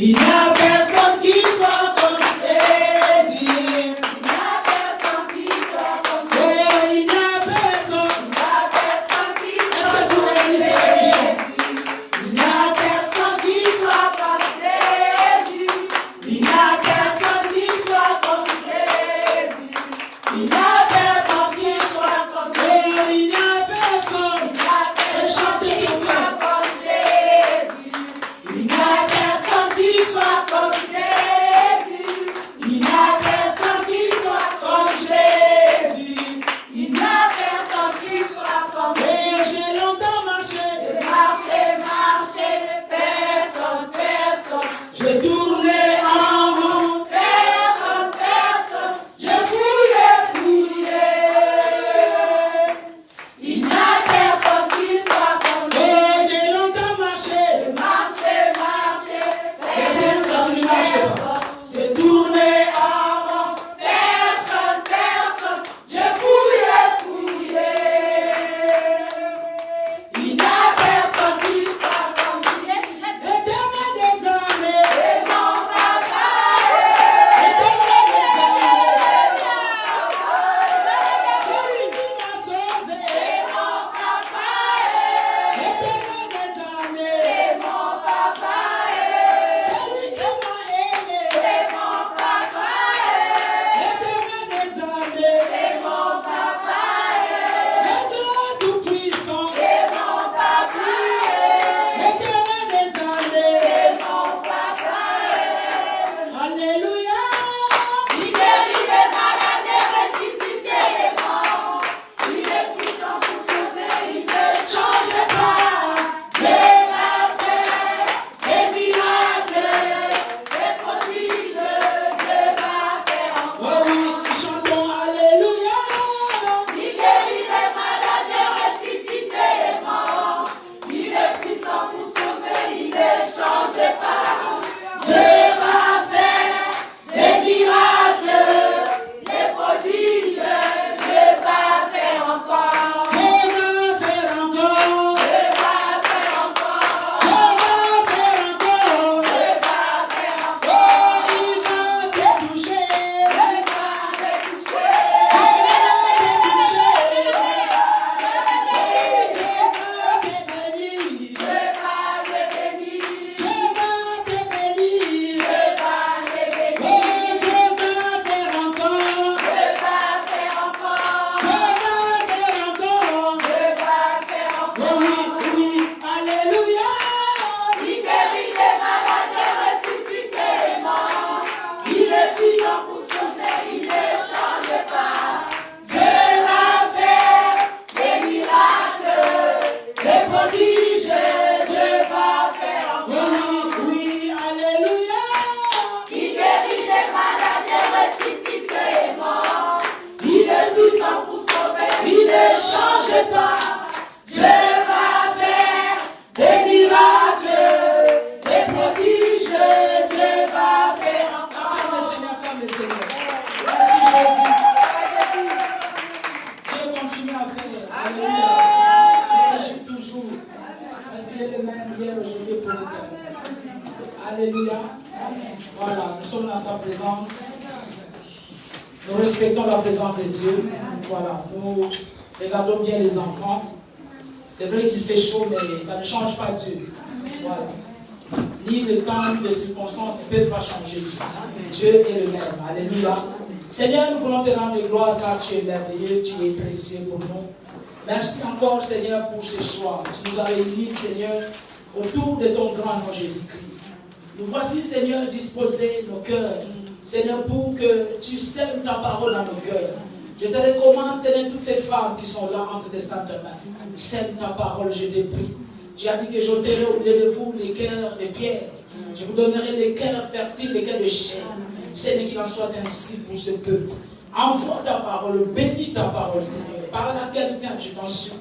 Il n'y a personne qui soit comme Jésus. Il n'y a personne qui soit comme Jésus. Il n'y a personne qui soit comme Jésus. Il n'y a personne qui soit comme Jésus. Il n'y a personne qui soit comme Jésus. Il n'y a personne qui soit comme Jésus. Il n'y a personne qui soit comme Jésus. Il n'y a personne qui soit comme Jésus. Il n'y a personne qui soit comme Jésus. Il n'y a personne qui soit comme Jésus. J'ai longtemps marché. Marché, personne. J'ai tourné en rond. Personne. J'ai fouillé. Il n'y a personne qui soit comme Jésus. J'ai longtemps marché. Marché, personne. J'ai tourné en rond. Personne. J'ai fouillé. Il n'y a personne qui soit comme Jésus. Éternel des armées. C'est mon papa. Éternel des armées. Celui qui m'a sauvé. C'est mon papa. Éternel des armées. C'est mon papa. Celui qui m'a aimé. C'est mon papa. Éternel des armées. C'est mon papa. Le Dieu tout-puissant. C'est mon papa. Éternel des armées. C'est mon papa. Alléluia. Il guérit les malades et ressuscite les morts. Il est puissant pour sauver, il ne change pas. Dieu va faire des miracles, des prodiges. Dieu va faire encore. Oh oui, chantons Alléluia. Il guérit les malades et ressuscite les morts. Il est puissant pour sauver, il ne change pas. Dieu va faire des miracles, des prodiges. Dieu va faire encore. Dieu va faire encore. Dieu va faire encore. Dieu va faire encore. Dieu va faire encore. Oh, il va te toucher. Il va te toucher. Il va te toucher. Dieu va te bénir. Dieu va te bénir. Dieu va te bénir. Dieu va te bénir. Oh, Dieu va faire encore. Dieu va faire encore. Dieu va faire encore. Dieu va faire encore. Oui, Alléluia. Il guérit les malades et ressuscite les morts. Il est puissant pour sauver, il ne change pas. Dieu va faire des miracles, des prodiges. Dieu va faire encore. Oui, Alléluia. Il guérit les malades et ressuscite les morts. Il est puissant pour sauver, il ne change pas. Dieu va faire des miracles, des prodiges. Dieu va faire encore. Acclame le Seigneur. Merci Jésus. Dieu continue à faire. Alléluia. Il agit toujours. Parce qu'il est le même hier, aujourd'hui et pour l'éternel. Alléluia. Voilà, nous sommes dans sa présence. Nous respectons la présence de Dieu. Voilà, nous regardons bien les enfants. C'est vrai qu'il fait chaud, mais ça ne change pas Dieu. Voilà. Ni le temps, ni les circonstances ne peuvent pas changer Dieu. Dieu est le même. Alléluia. Seigneur, nous voulons te rendre gloire car tu es merveilleux, tu es précieux pour nous. Merci encore, Seigneur, pour ce soir. Tu nous as réunis, Seigneur, autour de ton grand nom Jésus-Christ. Nous voici, Seigneur, disposer nos cœurs. Seigneur, pour que tu sèmes ta parole dans nos cœurs. Je te recommande, Seigneur, toutes ces femmes qui sont là entre tes saintes mains. Sème ta parole, je te prie. Tu as dit que j'ôterai au milieu de vous les cœurs de pierre. Je vous donnerai les cœurs fertiles, les cœurs de chair. Seigneur, qu'il en soit ainsi pour ce peuple. Envoie ta parole, bénis ta parole, Seigneur. Parle à quelqu'un, je t'en supplie.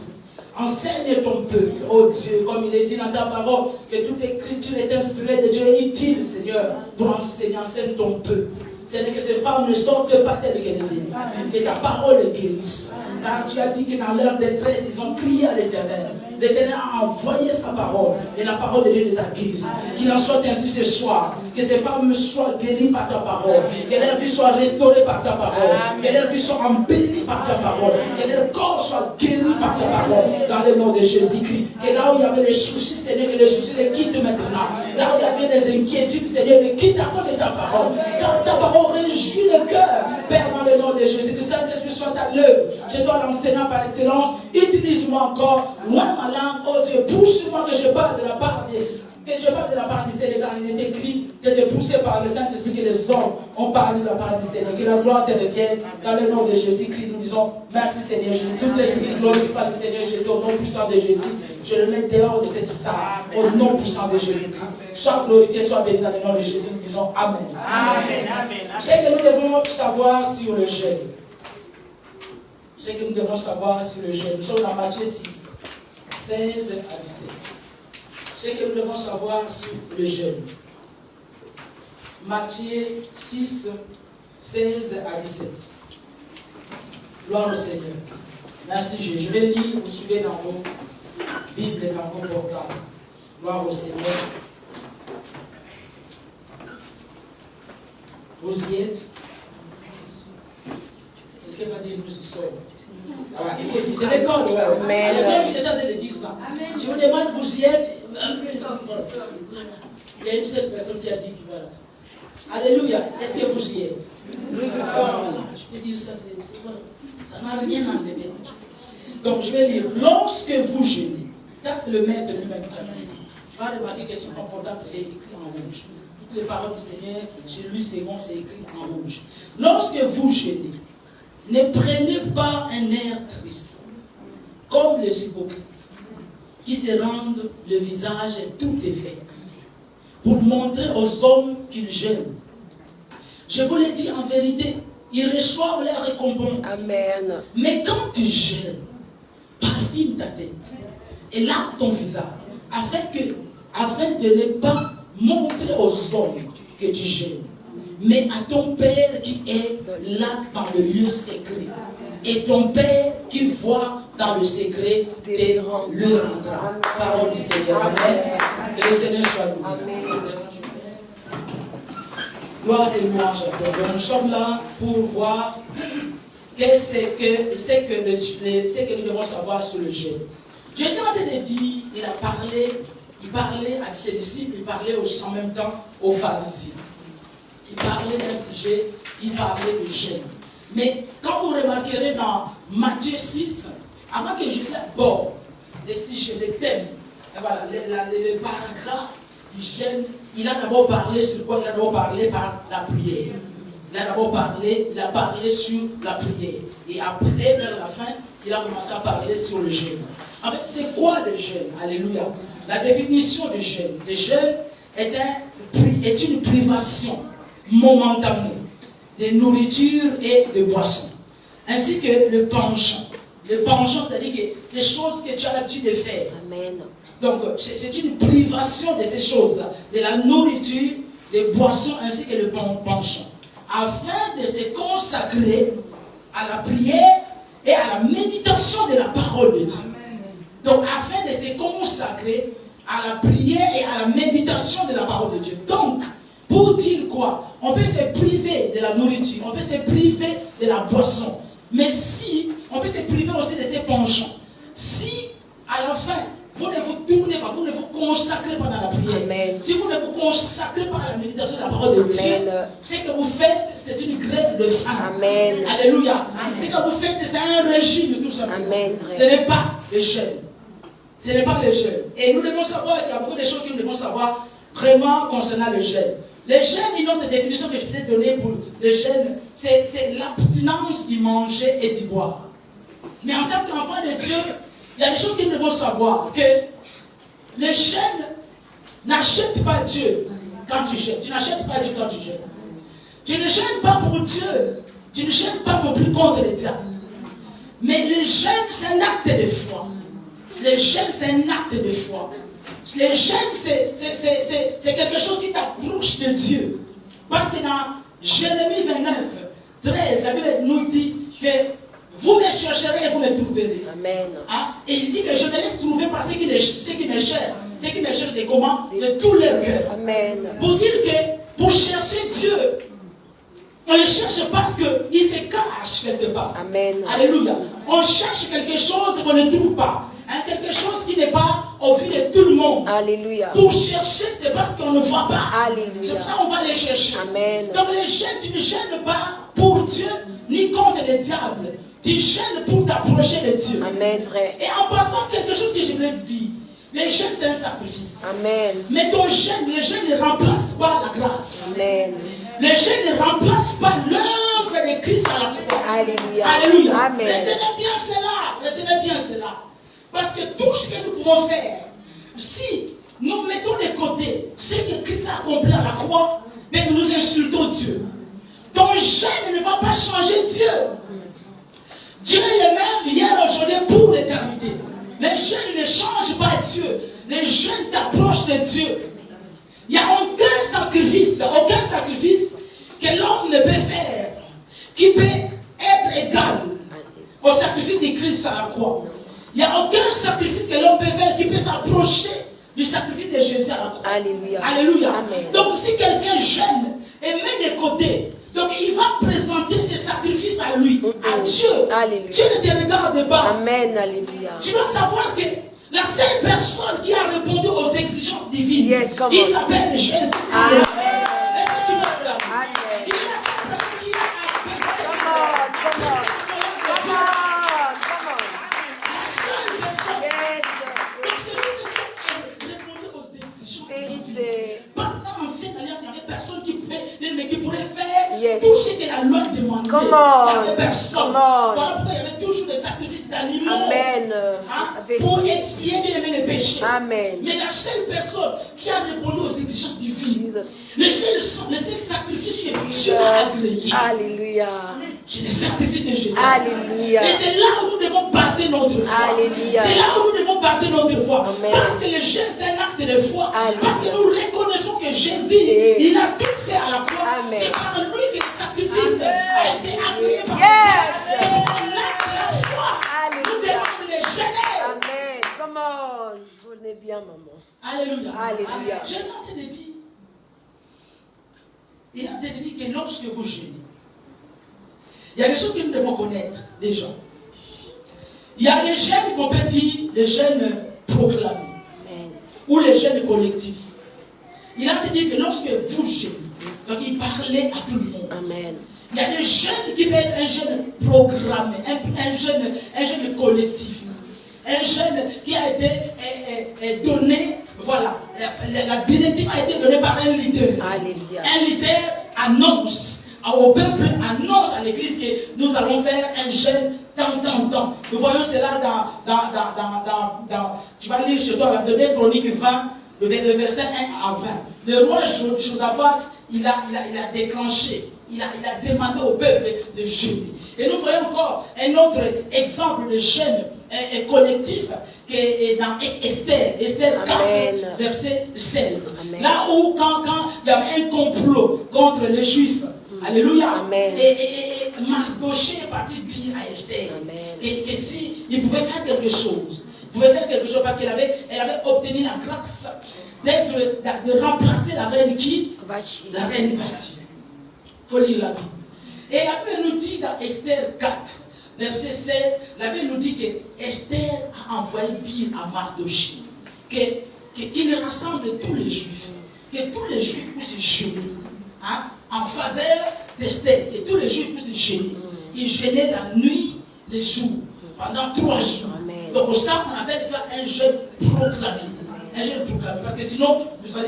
Enseigne ton peuple, oh Dieu, comme il est dit dans ta parole, que toute écriture est inspirée de Dieu et utile, Seigneur, pour enseigner, enseigne ton peuple. Seigneur, que ces femmes ne sortent pas telles qu'elles viennent, que ta parole les guérisse. Car tu as dit que dans leur détresse, ils ont crié à l'Éternel. l'Éternel a envoyé sa parole et la parole de Dieu les a guéris. Qu'il en soit ainsi ce soir, que ces femmes soient guéries par ta parole, que leur vie soit restaurée par ta parole, que leur vie soit embellie par ta parole, que leur corps soit guéri par ta parole, dans le nom de Jésus-Christ. Que là où il y avait les soucis, Seigneur, que les soucis les quittent maintenant. Là où il y avait des inquiétudes, Seigneur, les quitte à cause de ta parole. Car ta parole réjouit le cœur, Père, dans le nom de Jésus. Que Saint-Esprit soit à l'œuvre. Je dois l'enseignant par excellence. Utilise-moi encore. Loin ma langue, oh Dieu, pousse-moi que je parle de la part du Seigneur. Il est écrit que c'est poussé par le Saint-Esprit que les hommes ont parlé de la part du Seigneur. Que la gloire te revienne dans le nom de Jésus-Christ. Nous disons merci Seigneur Jésus. Tout l'esprit glorifie par le Seigneur Jésus au nom puissant de Jésus. Je le mets dehors de cette salle au nom puissant de Jésus-Christ. Sois glorifié, sois béni dans le nom de Jésus. Nous disons Amen. Amen. C'est que nous devons savoir sur le jeûne. C'est que nous devons savoir sur le jeûne. Nous sommes dans Matthieu 6, 16 à 17. C'est que nous devons savoir sur le jeûne. Matthieu 6, 16 à 17. Gloire au Seigneur. Merci Jésus. Je vais lire, vous suivez dans vos Bibles et dans vos portables. Gloire au Seigneur. Vous y êtes? Quelqu'un va dire nous y sommes. Ah, il faut dire, c'est l'école, ouais. Amen. L'école, j'étais en train de dire ça. Amen. Je vous demande, vous y êtes? Il y a une seule personne qui a dit qu'il va là. Alléluia. Est-ce que vous y êtes? Nous y sommes. Je peux dire ça, c'est bon. Ça n'a rien à enlever. Donc, je vais lire. Lorsque vous jeûnez, ça c'est le maître lui-même qui a dit. Tu vas remarquer que c'est confortable, c'est écrit en rouge. Toutes les paroles du Seigneur, chez lui c'est bon, c'est écrit en rouge. Lorsque vous jeûnez, ne prenez pas un air triste, comme les hypocrites, qui se rendent le visage tout défait, pour montrer aux hommes qu'ils jeûnent. Je vous le dis en vérité, ils reçoivent leur récompense. Amen. Mais quand tu jeûnes, parfume ta tête et lave ton visage, afin de ne pas montrer aux hommes que tu jeûnes, mais à ton Père qui est là dans le lieu secret. Et ton Père qui voit dans le secret te le rendra. Parole du Seigneur. Amen. Que le Seigneur soit loué. Gloire et louange à toi. Nous sommes là pour voir ce que nous devons savoir sur le jeûne. Jésus a dit, il parlait à ses disciples, il parlait aussi en même temps aux pharisiens. Il parlait d'un sujet, il parlait de jeûne. Mais quand vous remarquerez dans Matthieu 6, avant que Jésus aborde les sujets, les thèmes, voilà, les paragraphes du jeûne, il a d'abord parlé sur quoi? Il a d'abord parlé par la prière. Il a parlé sur la prière. Et après, vers la fin, il a commencé à parler sur le jeûne. En fait, c'est quoi le jeûne? Alléluia. La définition du jeûne. Le jeûne est une privation momentanée de nourriture et de boissons. Ainsi que le penchant. Le penchant, c'est-à-dire que les choses que tu as l'habitude de faire. Amen. Donc, c'est une privation de ces choses-là. De la nourriture, des boissons, ainsi que le penchant. Afin de se consacrer à la prière et à la méditation de la parole de Dieu. Donc, afin de se consacrer à la prière et à la méditation de la parole de Dieu. Donc, pour dire quoi? On peut se priver de la nourriture, on peut se priver de la boisson. Mais si, on peut se priver aussi de ses penchants. Si, à la fin, vous ne vous tournez pas, vous ne vous consacrez pas dans la prière. Amen. Si vous ne vous consacrez pas à la méditation de la parole de Dieu, ce que vous faites, c'est une grève de faim. Amen. Alléluia. Ce que vous faites, c'est un régime tout simplement. Amen. Ce n'est pas le jeûne. Ce n'est pas le jeûne. Et nous devons savoir qu'il y a beaucoup de choses que nous devons savoir vraiment concernant le jeûne. Le jeûne, une autre définition que je t'ai donnée pour le jeûne, c'est l'abstinence du manger et du boire. Mais en tant qu'enfant de Dieu, il y a des choses que nous devons savoir. Que le jeûne n'achète pas Dieu quand tu jeûnes. Tu n'achètes pas Dieu quand tu jeûnes. Tu ne jeûnes pas pour Dieu. Tu ne jeûnes pas non plus contre le diable. Mais le jeûne, c'est un acte de foi. Le jeûne, c'est un acte de foi. Le jeûne, c'est quelque chose qui t'approche de Dieu. Parce que dans Jérémie 29, 13, la Bible nous dit que Vous me chercherez et vous me trouverez. Amen. Hein? Et il dit que je me laisse trouver par ceux qui me cherchent. Ceux qui me cherchent de comment? De tout leur cœur. Amen. Pour dire que pour chercher Dieu, on ne le cherche pas parce qu'il se cache quelque part. Amen. Alléluia. On cherche quelque chose qu'on ne trouve pas. Hein, quelque chose qui n'est pas au vu de tout le monde. Alléluia. Pour chercher, c'est parce qu'on ne voit pas. Alléluia. C'est pour ça qu'on va les chercher. Amen. Donc les jeunes, tu ne gênes pas pour Dieu ni contre le diable. Tu gênes pour t'approcher de Dieu. Amen, vrai. Et en passant, quelque chose que je voulais vous dire. Les jeûnes, c'est un sacrifice. Amen. Mais ton jeûne, les jeûnes ne remplacent pas la grâce. Amen. Les jeûnes ne remplacent pas l'œuvre de Christ à la croix. Alléluia. Alléluia. Amen. Retenez bien cela. Retenez bien cela. Parce que tout ce que nous pouvons faire, si nous mettons de côté ce que Christ a accompli à la croix, mais nous insultons Dieu. Ton jeûne ne va pas changer Dieu. Dieu est le même hier, aujourd'hui, pour l'éternité. Les jeûnes ne changent pas Dieu. Les jeûnes t'approchent de Dieu. Il n'y a aucun sacrifice que l'homme ne peut faire qui peut être égal au sacrifice de Christ à la croix. Il n'y a aucun sacrifice que l'homme peut faire qui peut s'approcher du sacrifice de Jésus à la croix. Alléluia. Alléluia. Amen. Donc si quelqu'un jeûne et met de côté, donc il va présenter ses sacrifices à lui, à Dieu. Alléluia. Dieu ne te regarde pas. Amen. Alléluia. Tu dois savoir que la seule personne qui a répondu aux exigences divines, Yes, come il on. s'appelle Jésus. Amen. Est-ce que tu veux là? Amen. Il est la seule personne qui a Come on, come on. Come on, come on. la seule personne. Yes. Donc c'est lui qui a répondu aux exigences divines. Vérité. Parce que dans l'ancienne alliance, il n'y avait personne qui pouvait, mais qui pourrait faire Yes. tout ce que la loi demandait. Come Il on. n'y avait personne. Come on. Voilà pourquoi il y avait toujours des sacrifices d'animaux. Amen. Hein, Vérité. pour expier bien aimé les péchés. Amen. Mais la seule personne qui a répondu aux exigences divines, Jesus. le seul sacrifice que Dieu a agréé, Alléluia. c'est le sacrifice de Jésus. Alléluia. Et c'est là où nous devons baser notre foi. Alléluia. C'est là où nous devons baser notre foi. Amen. Parce que le jeûne, c'est un acte de foi. Alléluia. Parce que nous reconnaissons que Jésus, Et- il a tout fait à la croix. Amen. C'est par lui que le sacrifice a été agréé par Yes. Dieu. C'est un acte de foi. Alléluia. Nous devons le jeûner. Amen. Come on. Vous venez bien, maman. Alléluia. Alléluia. Jésus a dit, il a dit que lorsque vous jeûnez, il y a des choses que nous devons connaître déjà. Il y a les jeûnes qu'on peut dire, les jeûnes proclamés, Amen. ou les jeûnes collectifs. Il a dit que lorsque vous jeûnez, donc il parlait à tout le monde. Amen. Il y a des jeûnes qui peuvent être un jeûne programmé, un jeûne collectif. Un jeûne qui a été donné, voilà, la directive a été donnée par un leader. Alléluia. Un leader annonce au peuple, annonce à l'église que nous allons faire un jeûne tant. Nous voyons cela dans tu vas lire chez toi, la 2 Chroniques 20, le verset 1 à 20. Le roi Josaphat, il a déclenché, il a demandé au peuple de jeûner. Et nous voyons encore un autre exemple de jeûne collectif qui est dans Esther 4, Amen. verset 16. Amen. Là où quand il y avait un complot contre les Juifs, alléluia, Amen. et Mardoché est parti dire à Esther Amen. que si il pouvait faire quelque chose, parce qu'elle avait obtenu la grâce de remplacer la reine qui? Vachi. La reine Vasti. Il faut lire la Bible. Et la Bible nous dit dans Esther 4, verset 16, la Bible nous dit que Esther a envoyé dire à Mardoché qu'il rassemble tous les Juifs, que tous les Juifs puissent se jeûner en faveur d'Esther, que tous les Juifs puissent se jeûner. Ils jeûnaient la nuit, les jours, pendant 3 jours. Amen. Donc ça, on appelle ça un jeûne proclamé. Un jeûne proclamé. Parce que sinon, vous ne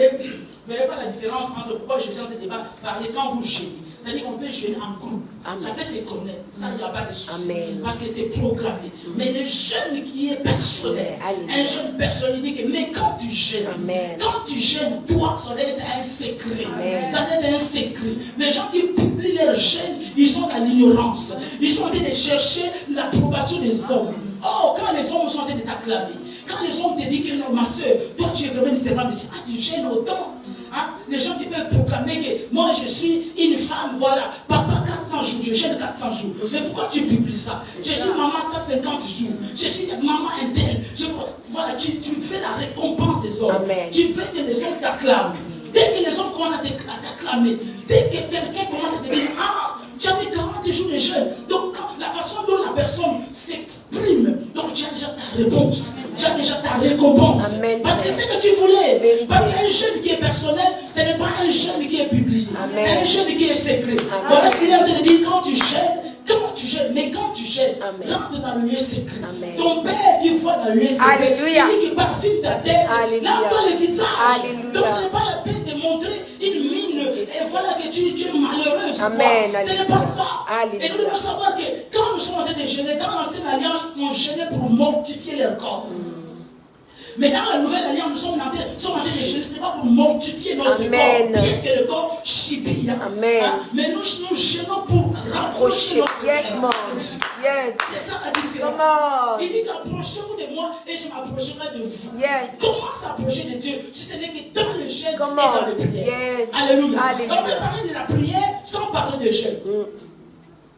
verrez pas la différence entre pourquoi Jésus en train de parler quand vous jeûnez. C'est-à-dire qu'on peut jeûner en groupe. Amen. Ça peut se connaître. Ça, il n'y a pas de souci. Amen. Parce que c'est programmé. Mais le jeûne qui est personnel, Alléluia. un jeûne personnel, il dit que mais quand tu jeûnes, Amen. quand tu jeûnes, toi, ça doit être un secret. Amen. Ça doit être un secret. Les gens qui publient leur jeûne, ils sont dans l'ignorance. Ils sont en train de chercher l'approbation des hommes. Oh, quand les hommes sont en train de t'acclamer, quand les hommes te disent que non, ma soeur, toi tu es vraiment une servante de Dieu, tu jeûnes autant. Les gens qui peuvent proclamer que moi je suis une femme, voilà, papa 4 400 jours, je jeûne 400 jours. Mais pourquoi tu publies ça? Je suis maman 150 jours. Je suis maman interne. Voilà, tu fais la récompense des hommes. Amen. Tu veux que les hommes t'acclament. Dès que les hommes commencent à t'acclamer, dès que quelqu'un commence à te dire, ah, tu as fait 40 jours de jeûne. Donc, la façon dont la personne s'exprime, donc tu as déjà ta réponse. Tu as déjà ta récompense. Amen. Parce que c'est ce que tu voulais. Vérité. Parce qu'un jeûne qui est personnel, ce n'est pas un jeûne qui est public. Amen. C'est un jeûne qui est secret. Amen. Voilà ce qu'il est en train de dire quand tu jeûnes. Mais quand tu jeûnes, Amen. rentre dans le lieu secret. Amen. Ton Père qui voit dans le lieu secret, Alléluia. il dit qu'il parfume ta tête, Alléluia. lave-toi le visage. Alléluia. Donc ce n'est pas la peine de montrer une mine et voilà que tu es malheureuse. Amen. Ce n'est pas ça. Alléluia. Et nous devons savoir que quand nous sommes en train de jeûner, dans l'ancienne alliance, on jeûnait pour mortifier leur corps. Mais dans la nouvelle alliance, nous sommes en train de jeûner, ce n'est pas pour mortifier notre Amen. corps, bien que le corps chipie. Amen. Mais nous jeûnons pour rapprocher notre Yes, cœur. man. Yes. C'est ça la différence. Come on. Il dit qu'approchez-vous de moi et je m'approcherai de vous. Yes. Comment s'approcher de Dieu si ce n'est que dans le jeûne Come et dans on. le prière? Yes. Alléluia. Alléluia. On peut parler de la prière sans parler de jeûne.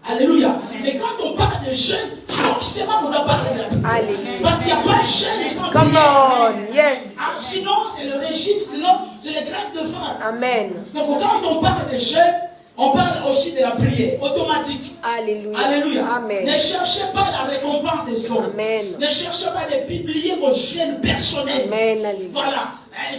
Alléluia. Mais quand on parle de jeûne, forcément on doit parler de la prière. Alléluia. Parce qu'il n'y a pas de jeûne sans Come prière. on. Yes. Ah, sinon, c'est le régime, sinon, c'est les grèves de faim. Amen. Donc quand on parle de jeûne, on parle aussi de la prière automatique. Alléluia. Alléluia. Amen. Ne cherchez pas la récompense des hommes. Amen. Ne cherchez pas de publier vos chaînes personnelles. Amen. Alléluia. Voilà.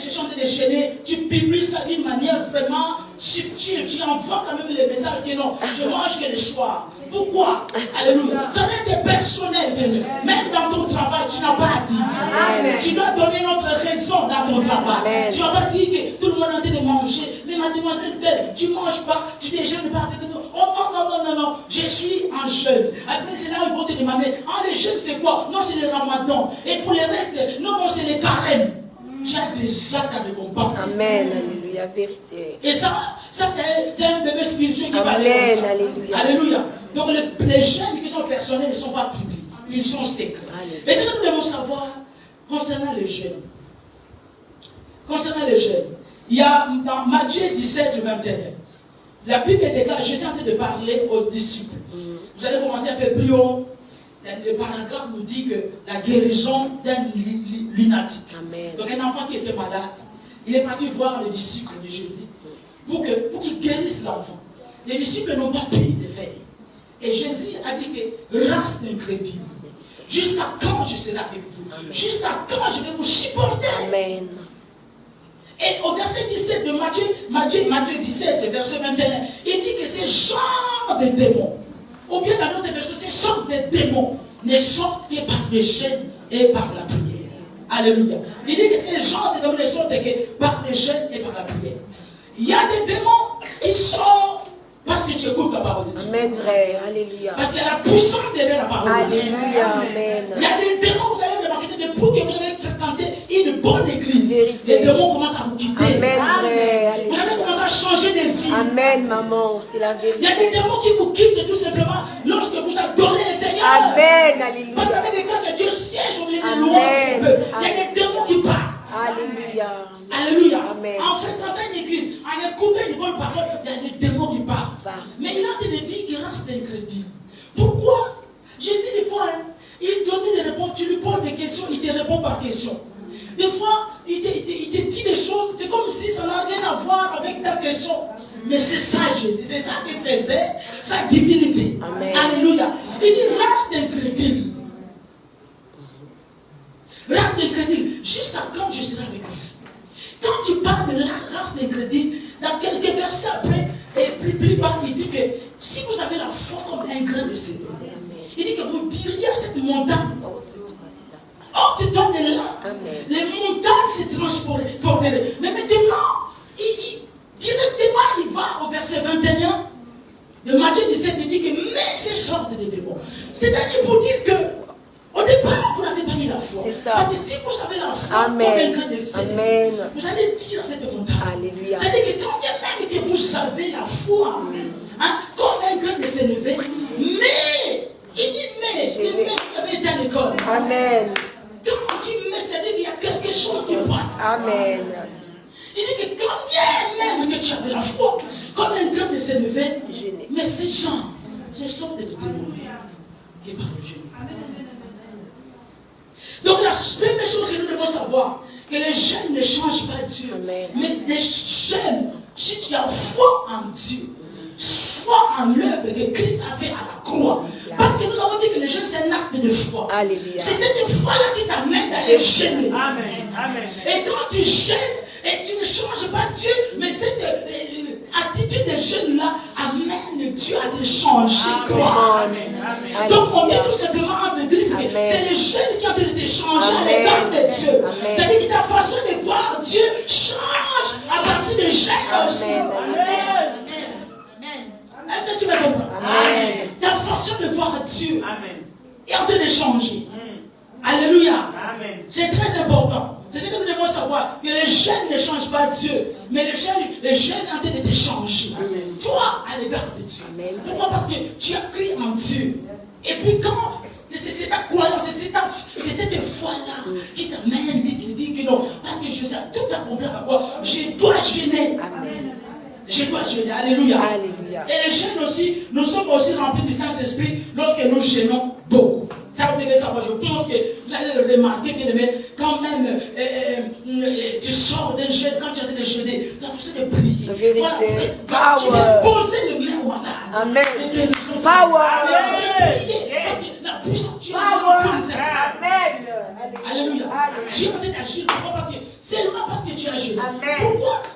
Je suis en train de gêner. Tu publies ça d'une manière vraiment subtile. Tu envoies quand même les messages que non, je mange que le soir. Pourquoi? Alléluia. Ça n'est que personnel. Même dans ton travail, tu n'as pas à dire. Amen. Tu dois donner notre raison dans ton travail. Amen. Tu n'as pas dit que tout le monde est en train de manger. Mais mademoiselle belle, tu ne manges pas, tu ne déjeunes pas avec nous. Oh non, non, non, non, non. Je suis en jeûne. Après, c'est là où ils vont te demander, ah, le jeûne, c'est quoi? Non, c'est le ramadan. Et pour le reste, non, non, c'est le carême. Tu as déjà ta récompense. Amen. Alléluia. Vérité. Et ça c'est un bébé spirituel qui va aller Amen. comme ça. Alléluia. Alléluia. Donc les jeûnes qui sont personnels ne sont pas publics. Ils sont secrets. Alléluia. Et ce que nous devons savoir concernant les jeûnes. Concernant les jeûnes. Il y a dans Matthieu 17, 21. La Bible déclare, je suis en train de parler aux disciples. Vous allez commencer un peu plus haut. Le paragraphe nous dit que la guérison d'un lunatique. Amen. Donc un enfant qui était malade, il est parti voir les disciples de Jésus pour qu'ils guérissent l'enfant. Les disciples n'ont pas pu le faire. Et Jésus a dit que race d'incrédule. Jusqu'à quand je serai avec vous? Jusqu'à quand je vais vous supporter? Amen. Et au verset 17 de Matthieu 17, verset 21, il dit que ces genres de démons, ou bien dans notre verset, ces sortes de démons ne sortent que par le jeûne et par la prière. Alléluia. Il dit que ces genres de démons ne sortent que par le jeûne et par la prière. Il y a des démons qui sortent parce que tu écoutes la parole de Dieu. Amen, vrai. Alléluia. Parce qu'il y a la puissance derrière la parole de Dieu. Alléluia. Amen. Il y a des démons, vous allez remarquer, depuis que vous avez fréquenté une bonne église, Vérité. les démons commencent à vous quitter. Amen, vrai. Vous avez commencé à changer de vie. Amen, maman. C'est la Il y a vérité. des démons qui vous quittent tout simplement lorsque vous adorez le Seigneur. Amen. Parce Alléluia. qu'il y avait des cas que Dieu siège au milieu des Amen. louanges. Il y a des démons qui partent. Alléluia. Alléluia. Amen. En fréquentant une église, en écoutant une bonne parole, il y a des démons qui partent. Partent. Mais il a dit qu'il reste incrédule. Pourquoi? Jésus, des fois, il donnait des réponses. Tu lui poses des questions, il te répond par question. Des fois, il te dit des choses, c'est comme si ça n'a rien à voir avec ta question. Mais c'est ça, Jésus. C'est ça qui faisait sa divinité. Amen. Alléluia. Il dit reste incrédule. Reste incrédule. Jusqu'à quand je serai avec vous? Quand tu parles de la race d'incrédule, dans quelques versets après, et plus bas, il dit que si vous avez la foi comme un grain de sénévé, il dit que vous diriez à cette montagne, hors de toi de là, Amen. les montagnes se transporteraient. Mais maintenant, directement, il va au verset 21 de Matthieu 17, il dit que mais ces sortes de démons. C'est-à-dire pour dire que au départ, vous n'avez pas eu la foi. C'est ça. Parce que si vous avez la foi, Amen. comme un grain de sénévé, Amen. vous allez dire à cette montagne. Alléluia. C'est-à-dire que quand bien même que vous avez la foi, hein, comme un grain de sénévé, mais, il dit mais vous avez été à l'école. Amen. Quand on dit mais, c'est-à-dire qu'il y a quelque chose qui passe. Amen. Il dit que quand bien même que tu avais la foi, comme un grain de s'est levé. Jeûner. Mais ces gens, ce sont des démons qui parlent de jeûne. Donc la première chose que nous devons savoir, que les jeûnes ne changent pas Dieu. Amen. Mais les jeûnes, si tu as foi en Dieu, foi en l'œuvre que Christ a fait à la croix. Parce que nous avons dit que le jeûne c'est un acte de foi. Alléluia. C'est cette foi-là qui t'amène d'aller jeûner. Amen. Amen. Et quand tu jeûnes, et tu ne changes pas Dieu, mais cette attitude de jeûne-là amène Dieu à te changer toi. Amen. Amen. Donc on dit tout simplement entre griffes que c'est le jeûne qui a de te changer à l'égard de Dieu. C'est-à-dire que ta façon de voir Dieu change à partir de jeûne aussi. Est-ce que tu me comprends? Amen. Ta façon de voir Dieu Amen. est en train de changer. Alléluia. Amen. C'est très important. C'est ce que nous devons savoir. Que les jeunes ne changent pas Dieu. Mais les jeunes sont en train de te changer. Amen. Toi, à l'égard de Dieu. Amen. Pourquoi? Parce que tu as cru en Dieu. Et puis quand c'est ta croyance, c'est cette foi-là qui t'amène, qui te dit que non. Parce que je sais tout accomplir à la croix. Je dois jeûner. Amen. Je dois jeûner. Alléluia. Alléluia. Et les jeunes aussi, nous sommes aussi remplis du Saint-Esprit lorsque nous jeûnons beaucoup. Ça, vous devez savoir. Je pense que vous allez le remarquer, bien aimé, quand même tu sors d'un jeûne, quand tu es en train de jeûner, tu as besoin de prier. Voilà, tu vas poser le main au malade. Amen. Power. Parce que la puissance, tu as Amen. Alléluia. Tu es en train d'agir. Pourquoi? Parce que seulement parce que tu as jeûné.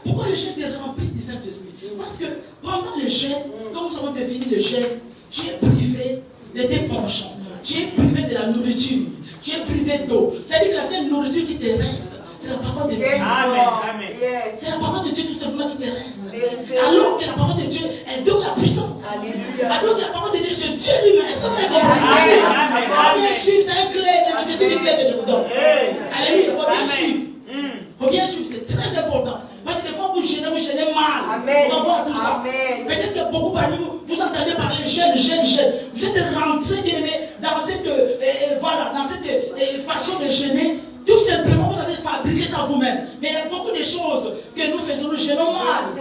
Pourquoi le jeûne est rempli du Saint-Esprit? Parce que pendant le jeûne, quand nous avons défini le jeûne, tu es privé de tes penchants. Tu es privé de la nourriture. Tu es privé d'eau. C'est-à-dire que la seule nourriture qui te reste, c'est la parole de Dieu. Amen. C'est la parole de Dieu tout simplement qui te reste. Alors que la parole de Dieu, elle donne la puissance. Alors que la parole de Dieu, c'est Dieu lui-même. Est-ce que vous avez compris? Bien suivre, c'est un clé, mais c'est une clé que je vous donne. Alléluia, il faut bien suivre. Il faut bien suivre, c'est très important. Parce que des fois, vous gênez mal. On va voir tout ça. Peut-être que beaucoup parmi vous, vous entendez parler jeune. Vous êtes rentrés, bien aimés, dans cette, dans cette façon de gêner. Tout simplement, vous avez fabriqué ça vous-même. Mais il y a beaucoup de choses que nous faisons, nous gênons mal.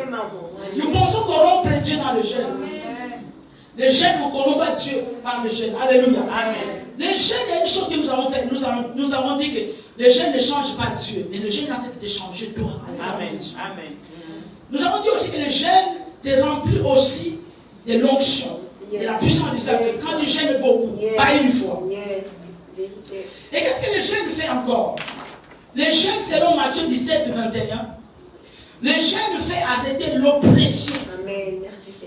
Nous pensons corrompre Dieu dans le jeûne. Les jeûnes ne corrompent pas Dieu par le jeûne. Alléluia. Amen. Les jeûnes, il y a une chose que nous avons fait. Nous avons dit que les jeûnes ne changent pas Dieu. Mais le jeûne a fait de changer toi. Amen. Amen. Nous avons dit aussi que le jeûne te remplit aussi de l'onction, de la puissance du Saint-Esprit. Quand tu jeûnes beaucoup, pas une fois. Et qu'est-ce que le jeûne fait encore? Le jeûne, selon Matthieu 17, 21, le jeûne fait arrêter l'oppression.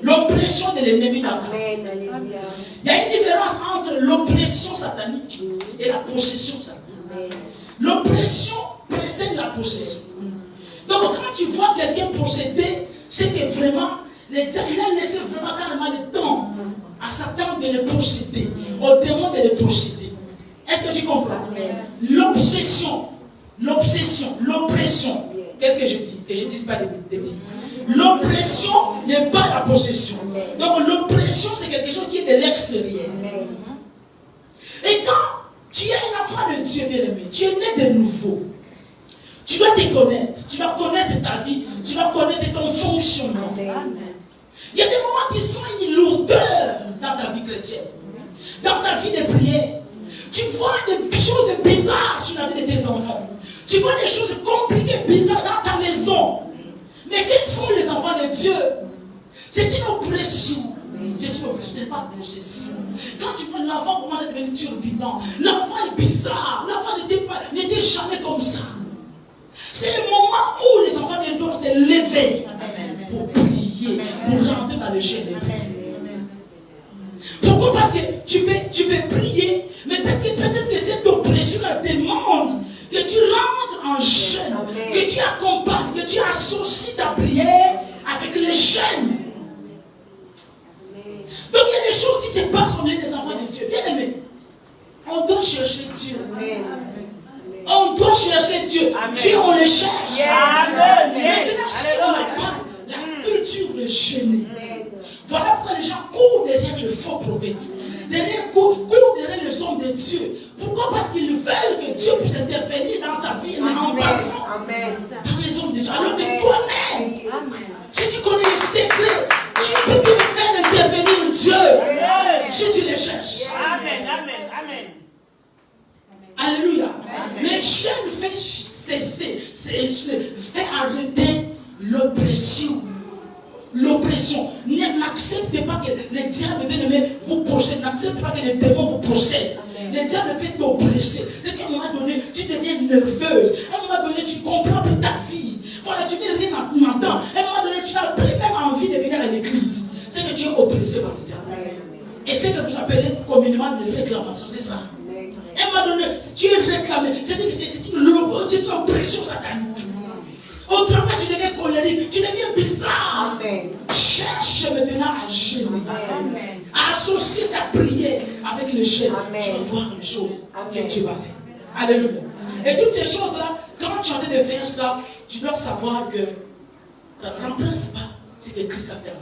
L'oppression de l'ennemi dans ta vie. Il y a une différence entre l'oppression satanique et la possession satanique. L'oppression précède la possession. Donc quand tu vois quelqu'un possédé, c'est que vraiment, il a laissé vraiment carrément le temps à Satan de le posséder, au démon de le posséder. Est-ce que tu comprends? L'obsession, l'oppression. Qu'est-ce que je dis? Que je ne dise pas des bêtises. L'oppression n'est pas la possession. Donc l'oppression, c'est quelque chose qui est de l'extérieur. Et quand tu es un enfant de Dieu, bien-aimé, tu es né de nouveau. Tu dois te connaître. Tu dois connaître ta vie. Tu dois connaître ton fonctionnement. Il y a des moments où tu sens une lourdeur dans ta vie chrétienne. Dans ta vie de prière. Tu vois des choses bizarres sur la vie de tes enfants. Tu vois des choses compliquées, bizarres dans ta maison. Mais quels sont les enfants de Dieu? C'est une oppression. C'est une oppression, ce n'est pas une possession. Quand tu vois l'enfant commence à devenir turbulent, l'enfant est bizarre, l'enfant n'était jamais comme ça. C'est le moment où les enfants de Dieu doivent se lever pour prier, pour rentrer dans le jeûne de prière. Pourquoi? Parce que tu peux prier, mais peut-être que cette oppression demande que tu rentres en jeûne, que tu accompagnes, que tu associes ta prière avec le jeûne. Donc il y a des choses qui se passent au milieu des enfants de Dieu. Bien aimé, on doit chercher Dieu. On doit chercher Dieu. Dieu, on le cherche. Maintenant, si on n'a pas la culture de jeûner, voilà pourquoi les gens courent derrière le faux prophète, courent derrière les hommes de Dieu. Pourquoi? Parce qu'ils veulent que Dieu puisse intervenir dans sa vie en passant par les hommes de Dieu. Alors que toi-même, si tu connais les secrets, tu peux l'oppression. L'oppression. N'acceptez pas que les diables vous possèdent. N'acceptez pas que les démons vous possèdent. Les diables peuvent t'oppresser. C'est qu'à un moment donné, tu deviens nerveuse. À un moment donné, tu comprends plus ta vie. Voilà, tu n'es rien entendre. À un moment donné, tu n'as plus même envie de venir à l'église. C'est que tu es oppressé par le diable. Et c'est que vous appelez communément de réclamation, c'est ça. À un moment donné, tu es réclamé. C'est-à-dire que c'est une oppression satanique. Au travail, tu deviens colérique, tu deviens bizarre. Amen. Cherche maintenant à jeûner. À associer ta prière avec le jeûne. Tu vas voir les choses que Dieu va faire. Alléluia. Et toutes ces choses-là, quand tu es en train de faire ça, tu dois savoir que ça ne remplace pas ce que Christ a fait.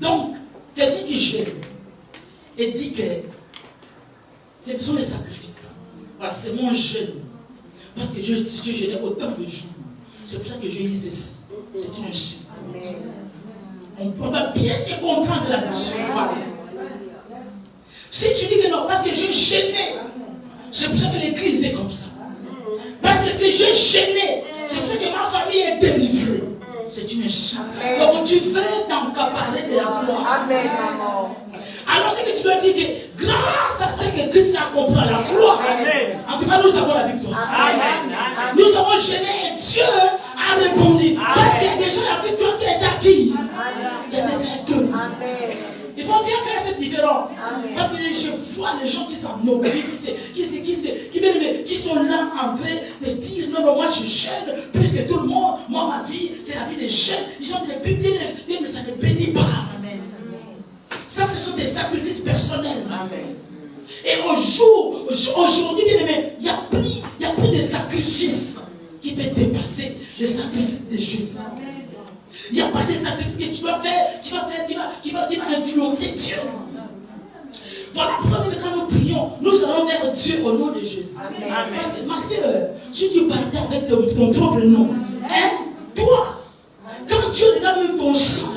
Donc, quelqu'un qui jeûne et dit que ce sont les sacrifices. Voilà, c'est mon jeûne. Parce que je jeûnais autant de jours. C'est pour ça que j'ai eu ceci. C'est une chute. On va bien se comprendre là-dessus. Voilà. Si tu dis que non, parce que j'ai jeûné, c'est pour ça que l'église est comme ça. Parce que si j'ai jeûné, c'est pour ça que ma famille est délivrée. C'est une chute. Donc tu veux t'encaparer de la gloire. Amen. Alors c'est que tu dois dire que grâce à ce que Christ a accompli à la croix, en tout cas nous avons la victoire. Amen. Nous avons jeûné et Dieu a répondu. Parce qu'il y a déjà la victoire qui est acquise. Il y a déjà deux. Il faut bien faire cette différence. Parce que je vois les gens qui s'ennoblissent, qui sont là en train de dire non, moi je jeûne plus que tout le monde. Moi ma vie, c'est la vie des jeunes. Ils sont de publier, mais ça ne bénit pas. Ça, ce sont des sacrifices personnels. Amen. Et aujourd'hui, bien aimé, il y a plus de sacrifices qui peuvent dépasser les sacrifices de Jésus. Il n'y a pas de sacrifices que tu dois faire, qui va influencer Dieu. Voilà pourquoi même quand nous prions, nous allons vers Dieu au nom de Jésus. Amen. Parce que, ma soeur, si tu partais avec ton propre nom, toi, quand Dieu regarde même ton sang,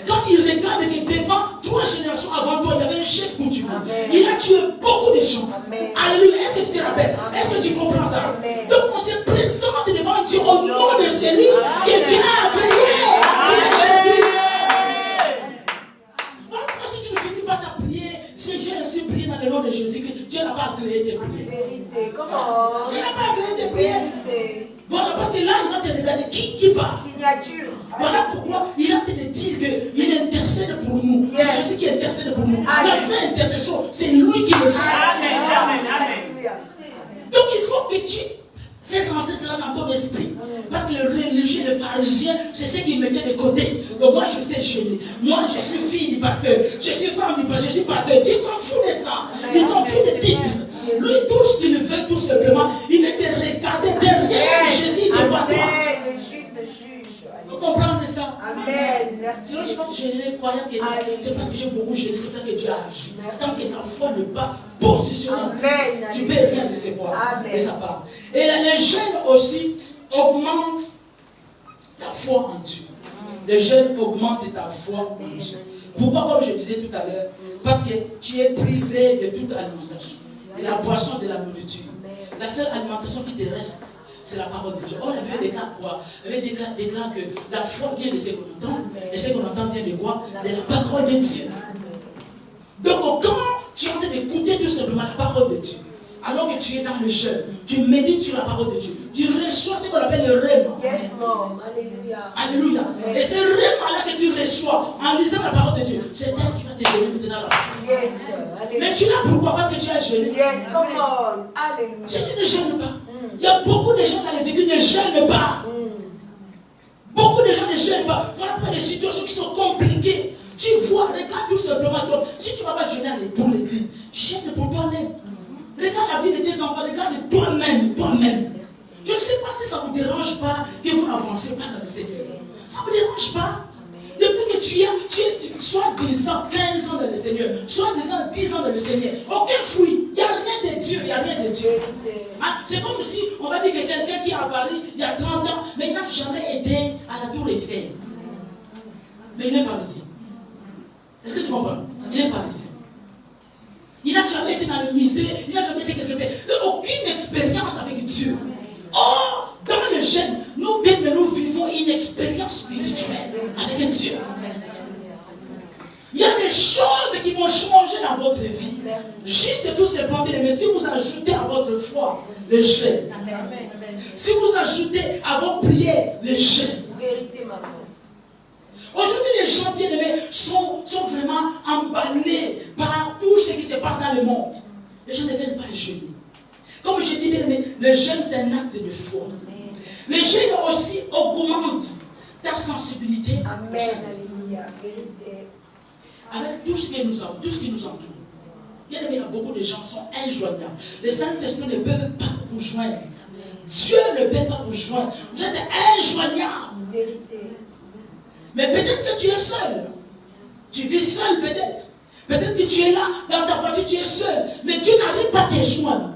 quand il regarde que devant 3 générations avant toi, il y avait un chef coutumier. Il a tué beaucoup de gens. Alléluia. Est-ce que tu te rappelles? Est-ce que tu comprends ça? Donc on se présente devant Dieu au nom de celui que Dieu a créé. Voilà pourquoi si tu ne finis pas ta prière, si j'ai reçu prier dans le nom de Jésus-Christ, Dieu n'a pas créé tes prières. Comment? Dieu n'a pas créé tes prières. Voilà, parce que là, il va te regarder qui parle. Signature. Voilà pourquoi il a te dire qu'il intercède pour nous. C'est Jésus qui intercède pour nous. La vraie intercession, c'est lui qui le fait. Amen. Donc il faut que tu fasses rentrer cela dans ton esprit. Parce que le religieux, le pharisien, c'est ce qui mettait de côté. Donc moi, je sais gêner. Moi, je suis fille du pasteur. Je suis femme du pasteur. Je suis pasteur. Dieu s'en fout de ça. Ils s'en foutent des titres. Lui, tout ce qu'il veut, tout simplement, il était regardé derrière Jésus devant toi. Vous comprenez ça? Amen. Sinon, je pense que j'ai les croyants que c'est parce que j'ai beaucoup gêné, c'est pour ça que Dieu a agi. Tant que ta foi n'est pas positionnée, tu ne peux rien recevoir de sa part. Et les jeûnes aussi augmentent ta foi en Dieu. Les jeûnes augmentent ta foi en Dieu. Pourquoi, comme je disais tout à l'heure? Parce que tu es privé de toute alimentation. Et la boisson de la nourriture. La seule alimentation qui te reste, c'est la parole de Dieu. Or, la Bible déclare quoi? La Bible déclare que la foi vient de ce qu'on entend. Et ce qu'on entend vient de quoi? De la parole de Dieu. Donc, quand tu es en train d'écouter tout simplement la parole de Dieu, alors que tu es dans le jeûne, tu médites sur la parole de Dieu, tu reçois ce qu'on appelle le rêve. Yes, Lord. Alléluia. Alléluia. Et ce rêve-là que tu reçois en lisant la parole de Dieu, c'est elle qui va te donner maintenant la foi. Yes. Mais tu l'as pourquoi? Parce que tu as jeûné. Yes, come on. Alléluia. Si tu ne jeûnes pas, il y a beaucoup de gens dans les églises qui ne jeûnent pas. Beaucoup de gens ne jeûnent pas. Voilà pas des situations qui sont compliquées. Tu vois, regarde tout simplement. Si tu ne vas pas jeûner pour l'église, jeûne pour toi-même. Regarde la vie de tes enfants, regarde toi-même. Je ne sais pas si ça ne vous dérange pas que vous n'avancez pas dans le Seigneur. Ça ne vous dérange pas. Depuis que tu sois 10 ans, 15 ans dans le Seigneur, soit 10 ans dans le Seigneur, aucun fruit, il n'y a rien de Dieu, C'est comme si on va dire que quelqu'un qui est à Paris il y a 30 ans, mais il n'a jamais été à la Tour Eiffel. Mais il est parisien. Est-ce que tu comprends? Il est parisien. Il n'a jamais été dans le musée, il n'a jamais été quelque part. Aucune expérience avec Dieu. Or, dans le jeûne, nous vivons une une expérience spirituelle avec Dieu. Il y a des choses qui vont changer dans votre vie. Juste tout simplement, mais si vous ajoutez à votre foi le jeûne, si vous ajoutez à vos prières le jeûne, aujourd'hui les gens bien aimés sont vraiment emballés par tout ce qui se passe dans le monde. Les gens ne veulent pas jeûner. Comme je dis bien aimé, le jeûne c'est un acte de foi. Le jeûne aussi augmente ta sensibilité. Amen. Alléluia. Vérité. Avec tout ce qui nous entoure. Bien aimé, beaucoup de gens sont injoignables. Le Saint-Esprit ne peut pas vous joindre. Dieu ne peut pas vous joindre. Vous êtes injoignables. Vérité. Mais peut-être que tu es seul. Tu vis seul peut-être. Peut-être que tu es là, dans ta voiture, tu es seul. Mais Dieu n'arrive pas à te joindre.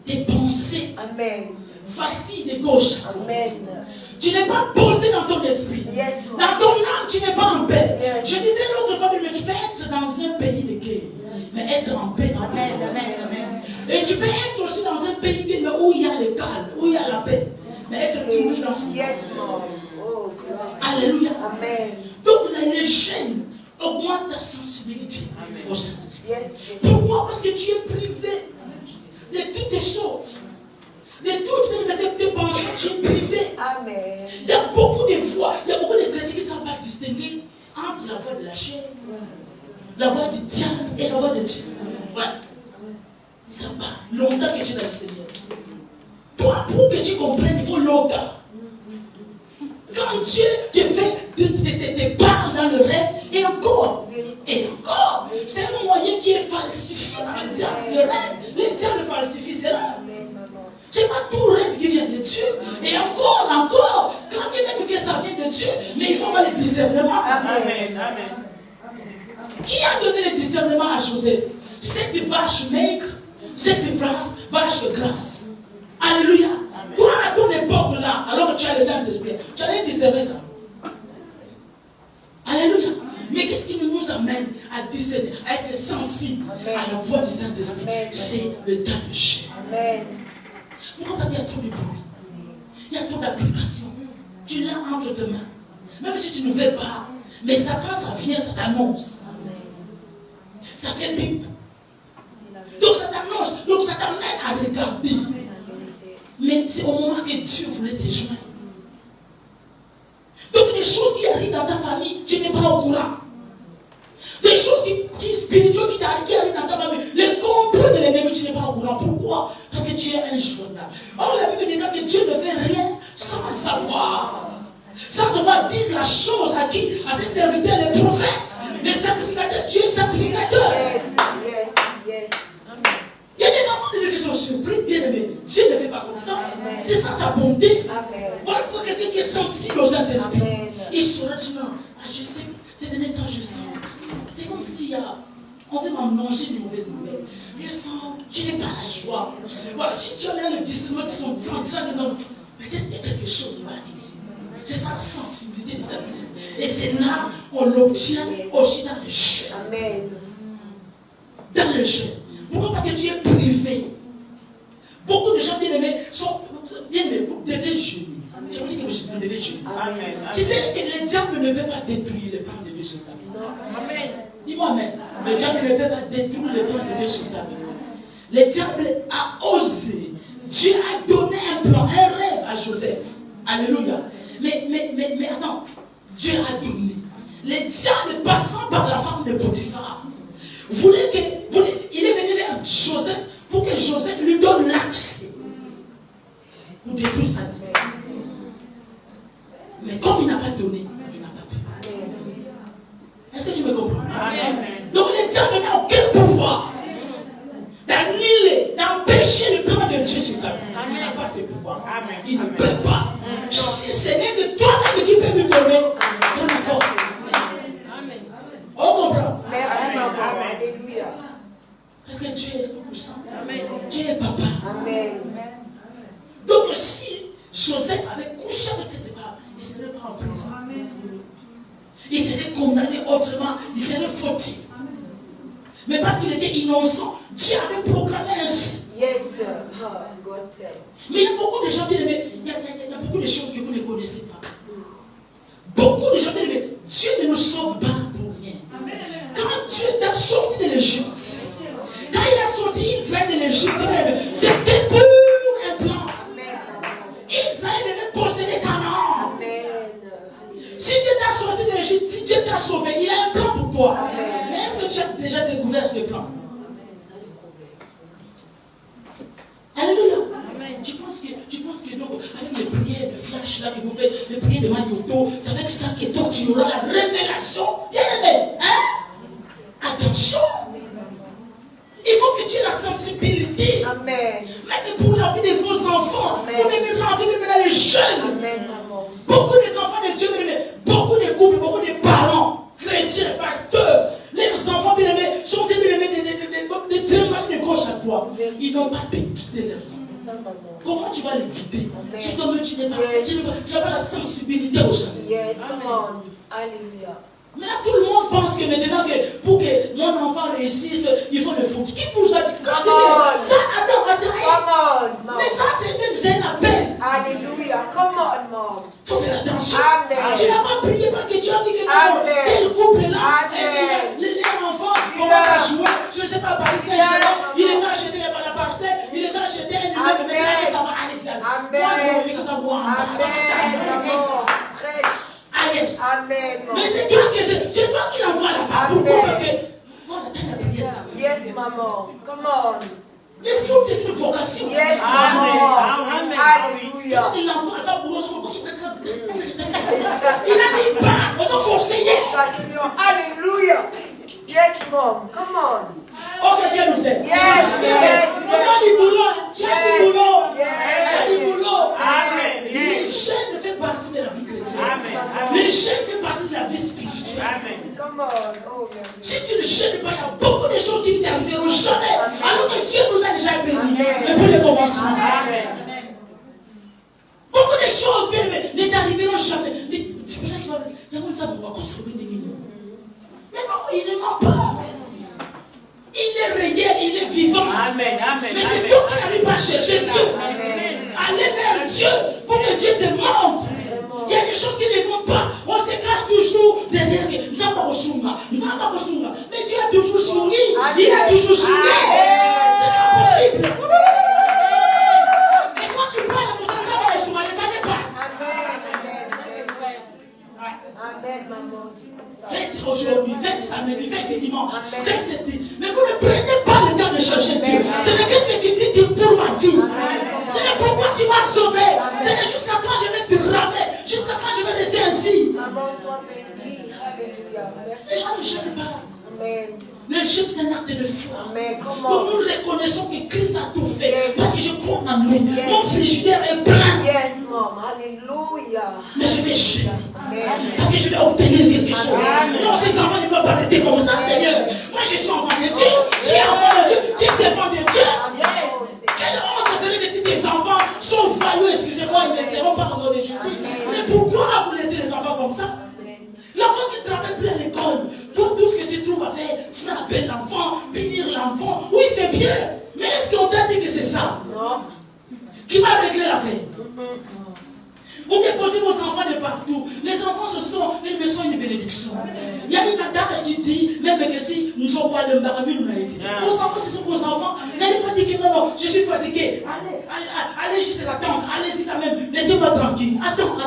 Tes pensées Amen. vacillent de gauche à droite. Amen. Tu n'es pas posé dans ton esprit. Yes, Dans ton âme, tu n'es pas en paix. Yes. Je disais l'autre fois, mais tu peux être dans un pays de guerre, mais être en paix dans ton âme. Et tu peux être aussi dans un pays mais où il y a le calme, où il y a la paix, mais être pourri dans son âme. Yes, Lord. Oh, gloire. Alléluia. Amen. Donc les gènes augmentent ta sensibilité au Saint-Esprit. Yes. Pourquoi? Parce que tu es privé de toutes les choses. De toutes tes pensées, tu es privé. Amen. Il y a beaucoup de fois, il y a beaucoup de chrétiens qui ne savent pas distinguer entre la voix de la chair, la voix du diable et la voix de Dieu. Ouais. Ils ne savent pas. Longtemps que tu l'as distingué. Toi, pour que tu comprennes, il faut longtemps. Quand Dieu te parle dans le rêve, et encore, c'est un moyen qui est falsifié par le diable. Le diable falsifie ses rêves. C'est pas tout rêve qui vient de Dieu. Et encore, quand bien même que ça vient de Dieu, mais il faut avoir le discernement. Amen. Amen. Qui a donné le discernement à Joseph? Cette vache maigre, cette vache grasse. Alléluia. Toi, à ton époque là, alors que tu as le Saint-Esprit, tu allais discerner ça. Alléluia. Mais qu'est-ce qui nous amène à discerner, à être sensible à la voix du Saint-Esprit? C'est le temps de jeûne. Amen. Pourquoi? Parce qu'il y a trop de bruit. Il y a trop d'applications. Tu l'as entre tes mains. Même si tu ne veux pas. Mais ça, quand ça vient, ça t'annonce. Ça fait bip. Donc ça t'annonce. Donc ça t'amène à regarder. Mais c'est au moment que Dieu voulait te joindre. Donc des choses qui arrivent dans ta famille, tu n'es pas au courant. Des choses qui spirituelles qui arrivent dans ta famille, les complots de l'ennemi, tu n'es pas au courant. Pourquoi? Parce que tu es injoignable. Or la Bible dit que Dieu ne fait rien sans savoir. Sans savoir dire la chose à qui? À ses serviteurs, les prophètes, les sacrificateurs. Dieu est sacrificateur. Yes. Il y a des enfants de Dieu qui sont surpris, bien aimés. Dieu ne fait pas comme ça. C'est ça sa bonté. Amen. Voilà pour quelqu'un qui est sensible au Saint-Esprit. Amen. Il saura dire non. Je sais, ces derniers temps, je sens. C'est comme s'il y a. On veut m'emmanger une mauvaise nouvelle. Je sens, je n'ai pas la joie. Voilà, si tu as le discernement qui sont en train de non, peut-être qu'il y a quelque chose qui va arriver. C'est ça la sensibilité du Saint-Esprit. Et c'est là on l'obtient aussi dans le jeûne. Amen. Dans le jeûne. Pourquoi? Parce que tu es privé. Beaucoup de gens bien aimés sont bien aimés. Vous devez jeûner. Je vous dis que vous devez jeûner. Amen. Tu sais que le diable ne peut pas détruire les plans de Dieu sur ta vie. Amen. Dis-moi amen. Le diable ne peut pas détruire les plans de Dieu sur ta vie. Le diable a osé. Dieu a donné un plan, un rêve à Joseph. Alléluia. Mais attends. Dieu a donné. Le diable passant par la femme de Potiphar il est venu vers Joseph pour que Joseph lui donne l'accès pour détruire sa destinée. Mais comme il n'a pas donné, il n'a pas pu. Est-ce que tu me comprends? Amen. Donc le diable n'a aucun pouvoir d'annuler, d'empêcher le plan de Dieu sur ta vie. Il n'a pas ce pouvoir. Amen. Il ne peut pas. Si ce n'est que toi-même qui peux lui donner ton accord. On comprend? Merci, maman. Amen. Alléluia. Parce que Dieu est tout puissant. Dieu est papa. Amen. Donc si Joseph avait couché avec cette femme, il ne serait pas en prison. Il serait condamné autrement, il serait fautif. Mais parce qu'il était innocent, Dieu avait programmé ainsi. Yes, God bless. Mais il y a beaucoup de gens bien aimés, il y a beaucoup de choses que vous ne connaissez pas. que si Dieu t'a sauvé, il a un plan pour toi. Mais est-ce que tu as déjà découvert ce plan? Alléluia. Tu penses que donc, avec les prières de flash là que vous faites, les prières de Magnoto, c'est avec ça que toi tu auras la révélation? Bien aimé, hein? Attention. Il faut que tu aies la sensibilité. Amen. Mais pour la vie des enfants, pour les rendre maintenant les jeunes. Amen. Beaucoup des enfants de Dieu, beaucoup de couples, beaucoup de parents, chrétiens, pasteurs, les enfants bien aimés sont des très mal de gauche à toi. Ils n'ont pas pu quitter leurs enfants. Comment tu vas les quitter? Si toi-même tu n'as pas la sensibilité au changement. Yes, come on. Alléluia. Maintenant, tout le monde pense que maintenant, pour que mon enfant réussisse, il faut le foot. Qui vous a dit ça? Attends. Mais ça, c'est un appel. Alléluia. Come on, mom. Il faut faire attention. Amen. Tu n'as pas prié parce que tu as dit que tel couple-là, les enfants commencent à jouer. Je ne sais pas, Paris Saint-Germain, il les a achetés la parcelle, il les a achetés un immeuble, mais là, ça va aller. Amen. Mais c'est toi qui l'envoies là-bas. Pourquoi? Parce que Yes, maman. Come on. le foot, c'est une vocation. Yes, Amen. maman. Amen. Alléluia. Il l'envoie à sa bourreau, il n'arrive pas. On va forcer. Alléluia. Yes, mom. Come on. Ok, Dieu nous aide. Yes. On a du boulot. Tu as du boulot. Yes. Tu as du boulot. Amen. Les chaînes font partie de la vie chrétienne. Amen. Les chaînes font partie de la vie spirituelle. Amen. Come on. Oh, Si tu ne chaînes pas, il y a beaucoup de choses qui ne t'arriveront jamais. Alors que Dieu nous a déjà bénis. Mais pour le commencement. Amen. Beaucoup de choses, bien aimé, ne t'arriveront jamais. C'est pour ça qu'il va dire, il y a ça, on va conserver des millions. Mais non, il ne ment pas. Il est réel, il est vivant. Amen. Amen. Mais c'est toi qui n'arrives pas à chercher Dieu. Allez vers Dieu pour que Dieu te montre. Il y a des choses qui ne vont pas. On se cache toujours derrière. Nous n'avons pas reçu. Mais Dieu a toujours souri. Il a toujours souri. C'est pas possible. Et quand tu parles, nous n'avons pas reçu. Les années passent. Amen, maman. Faites aujourd'hui, faites samedi, faites dimanche, faites ceci. Mais vous ne prenez pas le temps de chercher Dieu. C'est de qu'est-ce que tu dis Dieu pour ma vie. C'est de pourquoi tu m'as sauvé. C'est de jusqu'à quand je vais te ramener. Jusqu'à quand je vais rester ainsi. Maman, sois bénie. Alléluia. Les gens ne cherchent pas. Amen. Le jeûne, c'est un acte de foi. Mais comment? Donc nous reconnaissons que Christ a tout fait. Parce que je crois en lui. Mon frigidaire est plein. Yes, mom. Alléluia. Mais je vais jeûner. Amen. Parce que je vais obtenir quelque chose. Non, ces enfants ne peuvent pas rester comme ça, Seigneur. Moi, je suis enfant de Dieu. Tu es enfant de Dieu. Tu es servant de Dieu. Quelle honte serait que si tes enfants sont voyous, excusez-moi, ils ne seront pas en nom de Jésus. Mais pourquoi vous laissez les enfants comme ça? L'enfant qui ne travaille plus à l'école, tout ce que tu trouves à faire, frapper l'enfant, bénir l'enfant, oui, c'est bien. Mais est-ce qu'on t'a dit que c'est ça? Non. Qui va régler l'affaire? Vous déposez vos enfants de partout. Les enfants, ils me sont une bénédiction. Il y a une adage qui dit, même que si nous envoie le barami, nous l'a été. Vos enfants, ce sont vos enfants. N'allez pas dire que non, je suis fatigué. Allez jusqu'à la tente. Allez-y quand même. Laissez-moi tranquille. Attends.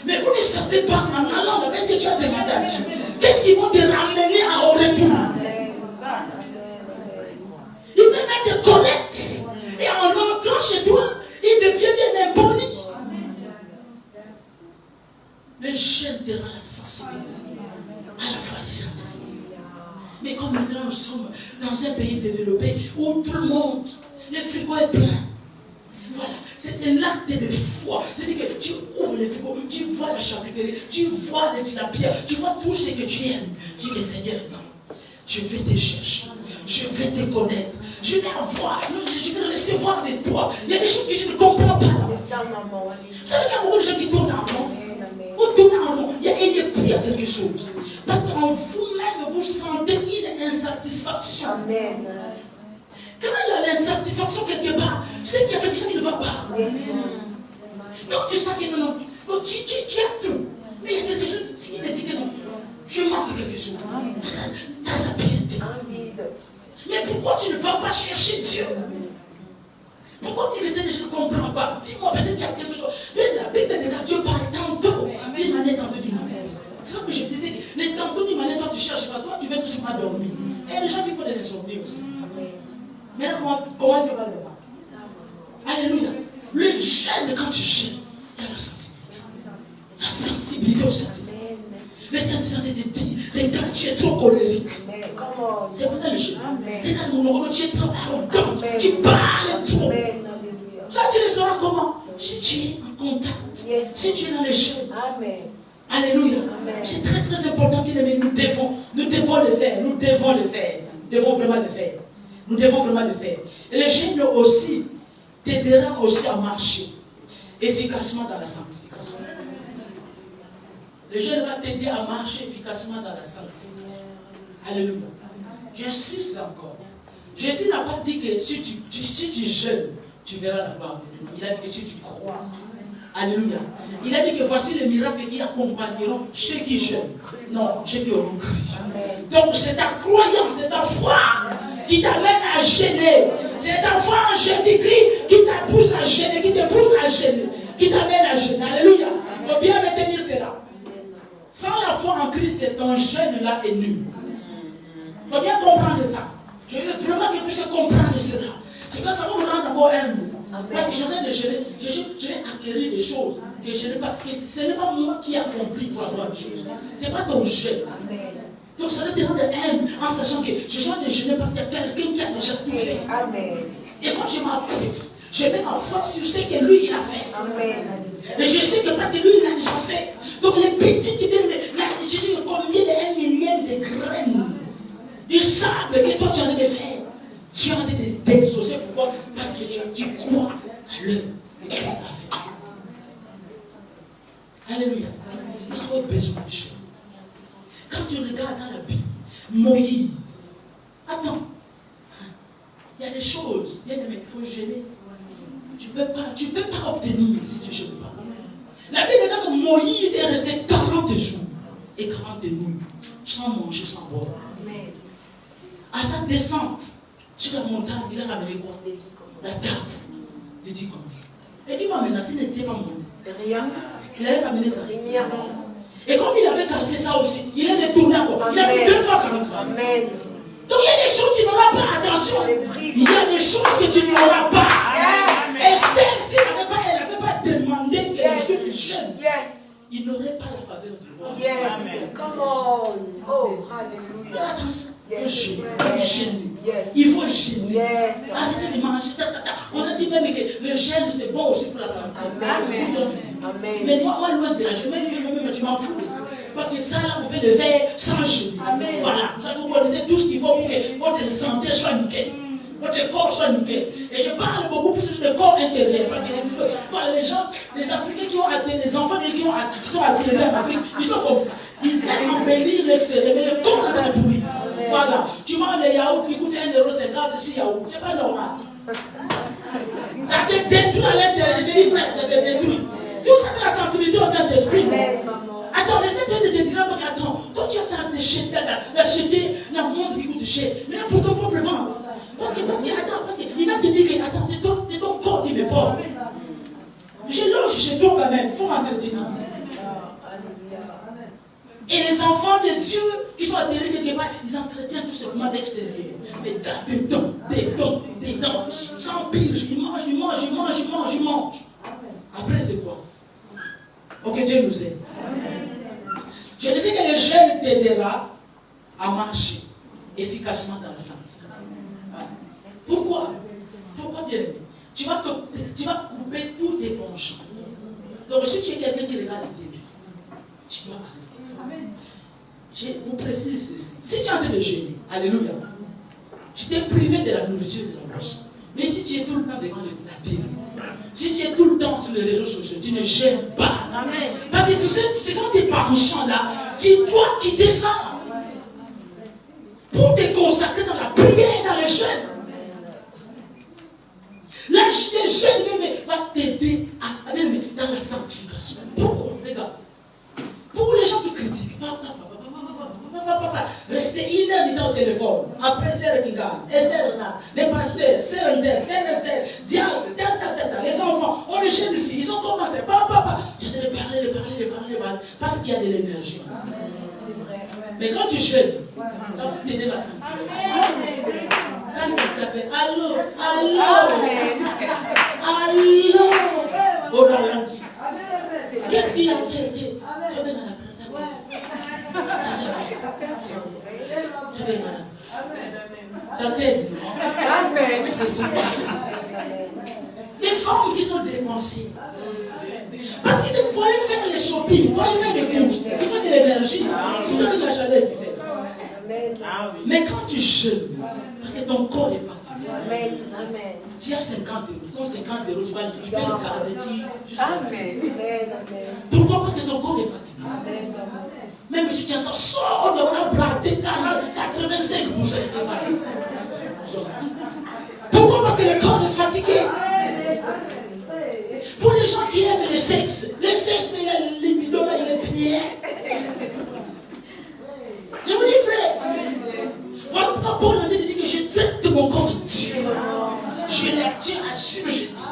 Mais vous ne savez pas, en allant là, est-ce que tu as demandé à Dieu? Qu'est-ce qu'ils vont te ramener au retour? Il peut même te connaître. Et en rentrant chez toi, il devient bien impoli. Le jeûne te rend la sensibilité à la foi du Saint-Esprit. Mais comme maintenant nous sommes dans un pays développé où tout le monde, le frigo est plein. Voilà, c'est l'acte de foi. C'est-à-dire que tu ouvres le frigo, tu vois la charcuterie, tu vois la pierre, tu vois tout ce que tu aimes. Tu dis, Seigneur, non, je vais te chercher, je vais te connaître, je vais avoir, je vais recevoir de toi. Il y a des choses que je ne comprends pas. C'est ça, maman. Vous savez qu'il y a beaucoup de gens qui tournent en rond. Vous tournez en rond. Il y a quelque chose. Parce qu'en vous-même, vous sentez une insatisfaction. Amen. Quand il y a l'insatisfaction quelque part, c'est qu'il y a quelque chose qui ne va pas. Donc tu sens que non, tu as tout. Mais il y a quelque chose qui me dit que non. Tu manques quelque chose. Dans ta piété. Mais pourquoi tu ne vas pas chercher Dieu? Pourquoi tu disais que je ne comprends pas? Dis-moi, peut-être qu'il y a quelque chose. Mais la Bible de Dieu parle tantôt d'une manière, tantôt d'une manière. C'est ça que je dis. continuer aussi. Amen. Maintenant, comment Dieu va le voir? Alléluia. Le jeûne, quand tu jeûnes, il y a la sensibilité. La sensibilité au Saint-Esprit. Le Saint-Esprit te dit, regarde, tu es trop colérique. C'est pas le jeûne. Regarde mon nom, tu es trop arrogant. Tu parles trop. Ça, tu le sauras comment? Si tu es en contact. Si tu es dans le jeûne. Amen. Alléluia. C'est très très important, bien aimé. Nous devons le faire. Nous devons le faire. Nous devons vraiment le faire. Nous devons vraiment le faire. Et le jeûne aussi t'aidera aussi à marcher efficacement dans la sanctification. Le jeûne va t'aider à marcher efficacement dans la sanctification. Alléluia. J'insiste encore. Jésus n'a pas dit que si tu jeûnes, tu verras la gloire de Dieu. Il a dit que si tu crois. Alléluia. Il a dit que voici les miracles qui accompagneront ceux qui jeûnent. Non, ceux qui auront cru. Donc c'est ta croyance, c'est ta foi qui t'amène à jeûner. C'est ta foi en Jésus-Christ qui te pousse à jeûner, qui te pousse à jeûner, qui t'amène à jeûner. Alléluia. Il faut bien retenir cela. Sans la foi en Christ, ton jeûne là est nul. Il faut bien comprendre ça. Je veux vraiment que tu puisses comprendre cela. C'est que ça va me rendre encore humble. Parce que je viens de jeûner, je vais acquérir des choses que je n'ai pas. Ce n'est pas moi qui ai accompli pour avoir des choses. Ce n'est pas ton jeûne. Donc ça va te rendre humble en sachant que je viens de jeûner parce qu'il y a quelqu'un qui a déjà tout fait. Et moi je m'appuie. Je mets ma foi sur ce que lui il a fait. Et je sais que parce que lui il a déjà fait. Donc les petits qui viennent, là, je dis combien de 1 millième de graines du sable que toi tu as envie de faire. Tu as envie de t'exaucer. Pourquoi? Parce que tu crois à l'œuvre que Christ a fait. Alléluia. Nous avons besoin de choses. Quand tu regardes dans la Bible, Moïse, attends, il y a des choses, bien aimé, il faut gêner. Tu ne peux pas obtenir si tu ne gênes pas. La Bible regarde que Moïse est resté 40 jours et 40 nuits, sans manger, sans boire. À sa descente, sur la montagne, il a ramené quoi? La table. Les 10 commandements. Et dis-moi maintenant, s'il n'était pas bon, Rien. il allait ramener ça. Rien. Et comme il avait cassé ça aussi, il est retourné encore. Il a fait 2 fois 40 fois. Amen. Donc il y a des choses que tu n'auras pas. Attention. Il y a des choses que tu n'auras pas. Esther, si elle n'avait pas demandé que les jeunes, il n'aurait pas la faveur du roi. Yes. Come on. Oh, hallelujah. Attention. Yes. Il faut gêner. Yes. Arrêtez de manger. On a dit même que le gêne c'est bon aussi pour la santé. Amen. Pour ton physique. Amen. Mais moi loin de là, je m'en fous de ça. Parce que ça là, on peut le faire sans jeûner. Voilà. Vous connaissez tout ce qu'il faut pour que votre santé soit nickel. Votre corps soit nickel. Et je parle beaucoup plus sur le corps intérieur. Parce que voilà, les gens, les Africains qui ont atteint, les enfants qui sont atterrés en Afrique, ils sont comme ça. Ils aiment embellir l'extérieur, mais le corps est pourri. Voilà. Tu manges les yaourts qui coûtent 1,50 €, 6 yaourts. C'est pas normal. Ça te détruit à l'intérieur. Je te dis, frère, ça te détruit. Tout ça, c'est la sensibilité au Saint-Esprit. Attends, essaie de te dire, attends, toi tu as d'acheter la montre qui coûte cher, mais là pour ton propre ventre. Parce qu'il va te dire que, attends, c'est ton corps qui me porte. Je loge chez toi quand même, il faut m'entretenir. Et les enfants de Dieu qui sont atterrés quelque part, ils entretiennent tout simplement l'extérieur. Mais des dents, sans pire, ils mangent. Après c'est quoi? Ok, Dieu nous aide. Je disais que le jeûne t'aidera à marcher efficacement dans la sanctification. Pourquoi bien aimé? Tu vas couper tous tes penchants. Donc si tu es quelqu'un qui regarde les études, tu dois arrêter. Je vous précise ceci. Si tu es en train de jeûner, alléluia, tu t'es privé de la nourriture de la bouche. Mais si tu es tout le temps devant la télé, si tu es tout le temps sur les réseaux sociaux, tu ne gênes pas. Amen. Parce que ce sont tes penchants là. Tu dois quitter ça. Pour te consacrer dans la prière et dans le jeûne. Là, le jeûne même va t'aider dans la sanctification. Pourquoi? Regarde. Pour les gens qui critiquent, rester 1 heure du temps au téléphone, après c'est qui gagne, et c'est là, les pasteurs, c'est un tel, diable, les enfants, on les jeunes filles, ils ont commencé, j'ai de parler, parce qu'il y a de l'énergie. C'est vrai. Mais quand tu jeûnes, ça va t'aider dans la sanctification. Quand tu t'appelles, allô, allô, allô, au ralenti. Qu'est-ce qu'il y a? Je vais dans la place. Ça t'aide. Amen. C'est ça. Les femmes qui sont dépensées. Parce que pour aller faire les shopping, pour aller faire des courses, il faut de l'énergie. Sinon, avec la chaleur qui fait. Mais quand tu jeûnes, parce que ton corps est fatigué, tu as 50 euros. Ton 50 euros, tu vas le garder jusqu'à. Pourquoi? Parce que ton corps est fatigué. Même si tu entends sort de la bras, t'es 85%. Pourquoi? Parce que le corps est fatigué. Pour les gens qui aiment le sexe, il y a les bidons là, il est pieds. Je vous dis, frère. Voilà pourquoi Paul a dit que je traite de mon corps de Dieu. Je les tiens à ce que je dis.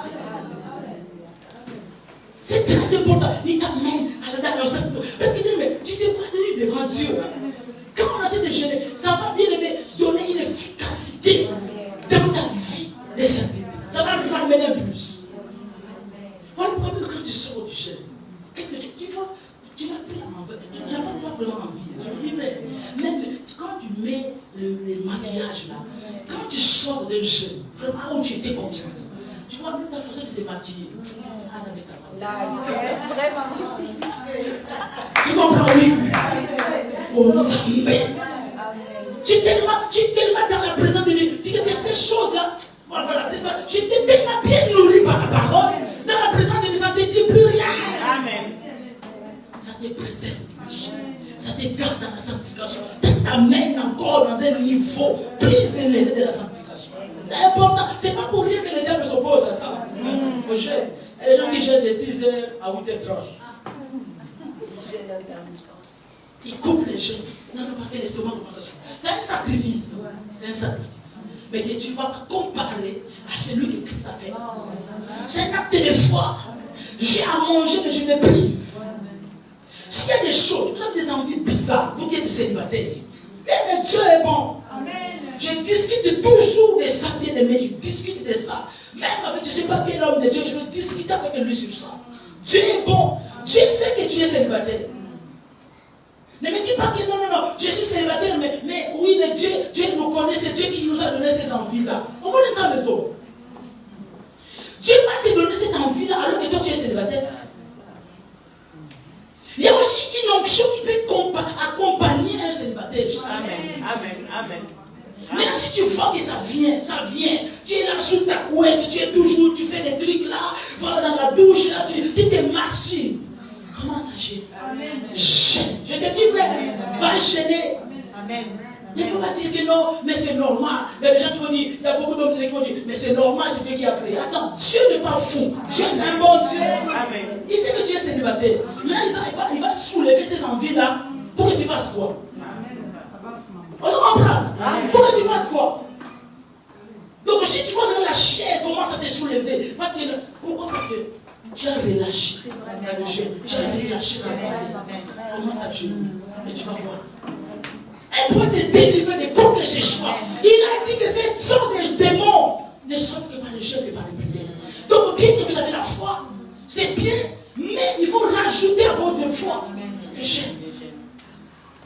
C'est très important. Il t'amène à la dernière. Parce qu'il dit, mais tu te vois nu devant Dieu. Quand on a dit de jeûner, ça va bien aimer donner une efficacité dans ta vie de sainteté. Ça va ramener un plus. Voilà pourquoi quand tu sors du jeûne, qu'est-ce que tu vois? Tu n'as plus envie. Tu n'as pas vraiment envie. Je vous dis, mais même quand tu mets le maquillage là, quand tu sors du jeûne, vraiment où tu étais comme ça, tu vois même ta façon de se maquiller. Vraiment. Tu comprends, oui? Oh, ça m'aide. Tu es tellement dans la présence de Dieu. Tu dis que ces choses-là, voilà, c'est ça. J'étais tellement bien nourri par la parole. Dans la présence de Dieu, ça ne te dit plus rien. Amen. Ça te préserve. Ça te garde dans la sanctification. Ça t'amène encore dans un niveau plus élevé de la sanctification. C'est important. C'est pas pour rien que le diable s'oppose à ça. Au jeûne. Il y a des gens qui jeûnent de 6h à 8h30. Ils coupent les jeûnes. Non, parce que l'estomac commence à souffrir. C'est un sacrifice. C'est un sacrifice. Mais que tu vas comparer à celui que Christ a fait. C'est un acte de foi. J'ai à manger, mais je me prive. S'il y a des choses, vous avez des envies bizarres, vous qui êtes célibataires, mais Dieu est bon. Je discute toujours de ça, bien aimé, je discute de ça. Même avec, je ne sais pas quel homme de Dieu, je veux discuter avec lui sur ça. Dieu est bon. Dieu sait que tu es célibataire. Ne me dis pas que non, je suis célibataire, mais oui, mais Dieu nous connaît, c'est Dieu qui nous a donné ces envies-là. On connaît ça, mais ça. Dieu va te donner cette envie-là alors que toi tu es célibataire. Il y a aussi une onction qui peut accompagner un célibataire. Amen. Mais si tu vois que ça vient, tu es là sous ta couette, tu fais des trucs là, voilà dans la douche, là, tu te marches. Comment ça gêne? Gêne. Je te dis, frère, va gêner. Amen. Ne peux pas dire que non, mais c'est normal. Il y a des gens qui vont dire, il y a beaucoup d'hommes qui vont dire, mais c'est normal, c'est Dieu qui a créé. Attends, Dieu n'est pas fou. Dieu c'est un bon Dieu. Amen. Il sait que Dieu est célibataire. Maintenant, il va soulever ces envies-là pour que tu fasses quoi? On se comprend? Pour que tu fasses quoi? Donc si tu vois même la chair commence à se soulever, parce que, pourquoi? Parce que tu as relâché. Tu as relâché ta parole. Commence à jeûner. Et tu vas voir. Elle peut te délivrer de quoi que ce soit. Il a dit que c'est sorte des démons ne sortent que par les jeûnes et par les prières. Donc bien que vous avez la foi, c'est bien, mais il faut rajouter à votre foi les jeûnes.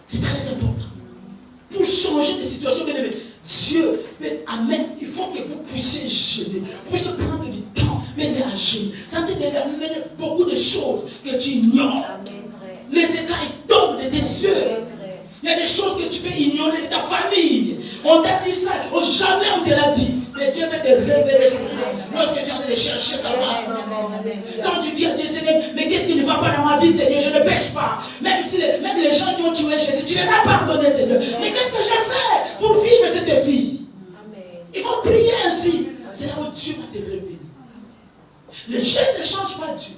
C'est très important. Pour changer de situation, bien aimé, Dieu amène, il faut que vous puissiez jeûner. Vous puissiez prendre du temps, mener à jeûner. Ça te amène beaucoup de choses que tu ignores. Les écailles tombent de tes yeux. Il y a des choses que tu peux ignorer de ta famille. On t'a dit ça, jamais on te l'a dit. Mais Dieu va te révéler ça. Lorsque tu es en train de chercher sa face. Quand tu dis à Dieu, Seigneur, mais qu'est-ce qui ne va pas dans ma vie, Seigneur? Je ne pêche pas. Même les gens qui ont tué Jésus, tu les as pardonnés, Seigneur. Mais qu'est-ce que j'ai fait pour vivre cette vie? Il faut prier ainsi. C'est là où Dieu va te révéler. Le jeûne ne change pas Dieu.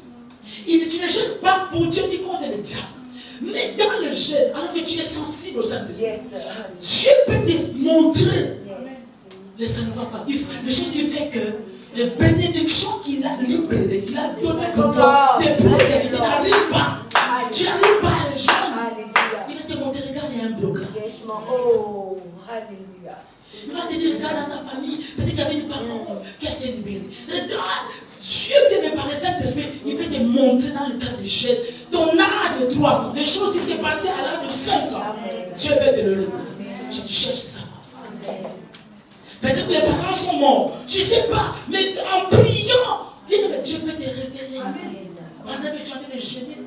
Tu ne jeûnes pas pour Dieu ni contre le diable. Mais dans le jeûne, alors que tu es sensible au Saint-Esprit, Dieu peut te montrer. Mais ça ne va pas. Le Jésus fait que les bénédictions qu'il a libérées, qu'il a données comme toi, des prières, il n'arrive pas. Tu n'arrives pas à le jeûne. Il va te montrer, regarde, il y a un blocage. Oh, alléluia. Il va te dire, regarde dans ta famille, peut-être qu'il y avait une parent qui a été libérée. Regarde, Dieu vient de parler, Saint-Esprit, il peut te montrer dans le cas de jeûne. Ton âge de 3 ans, les choses qui s'est passées à l'âge de 5 ans, Dieu peut te le révéler. Je cherche ça. Peut-être que les parents sont morts, je ne sais pas, mais en priant, Dieu peut te révéler. Pendant que tu es en train de jeûner.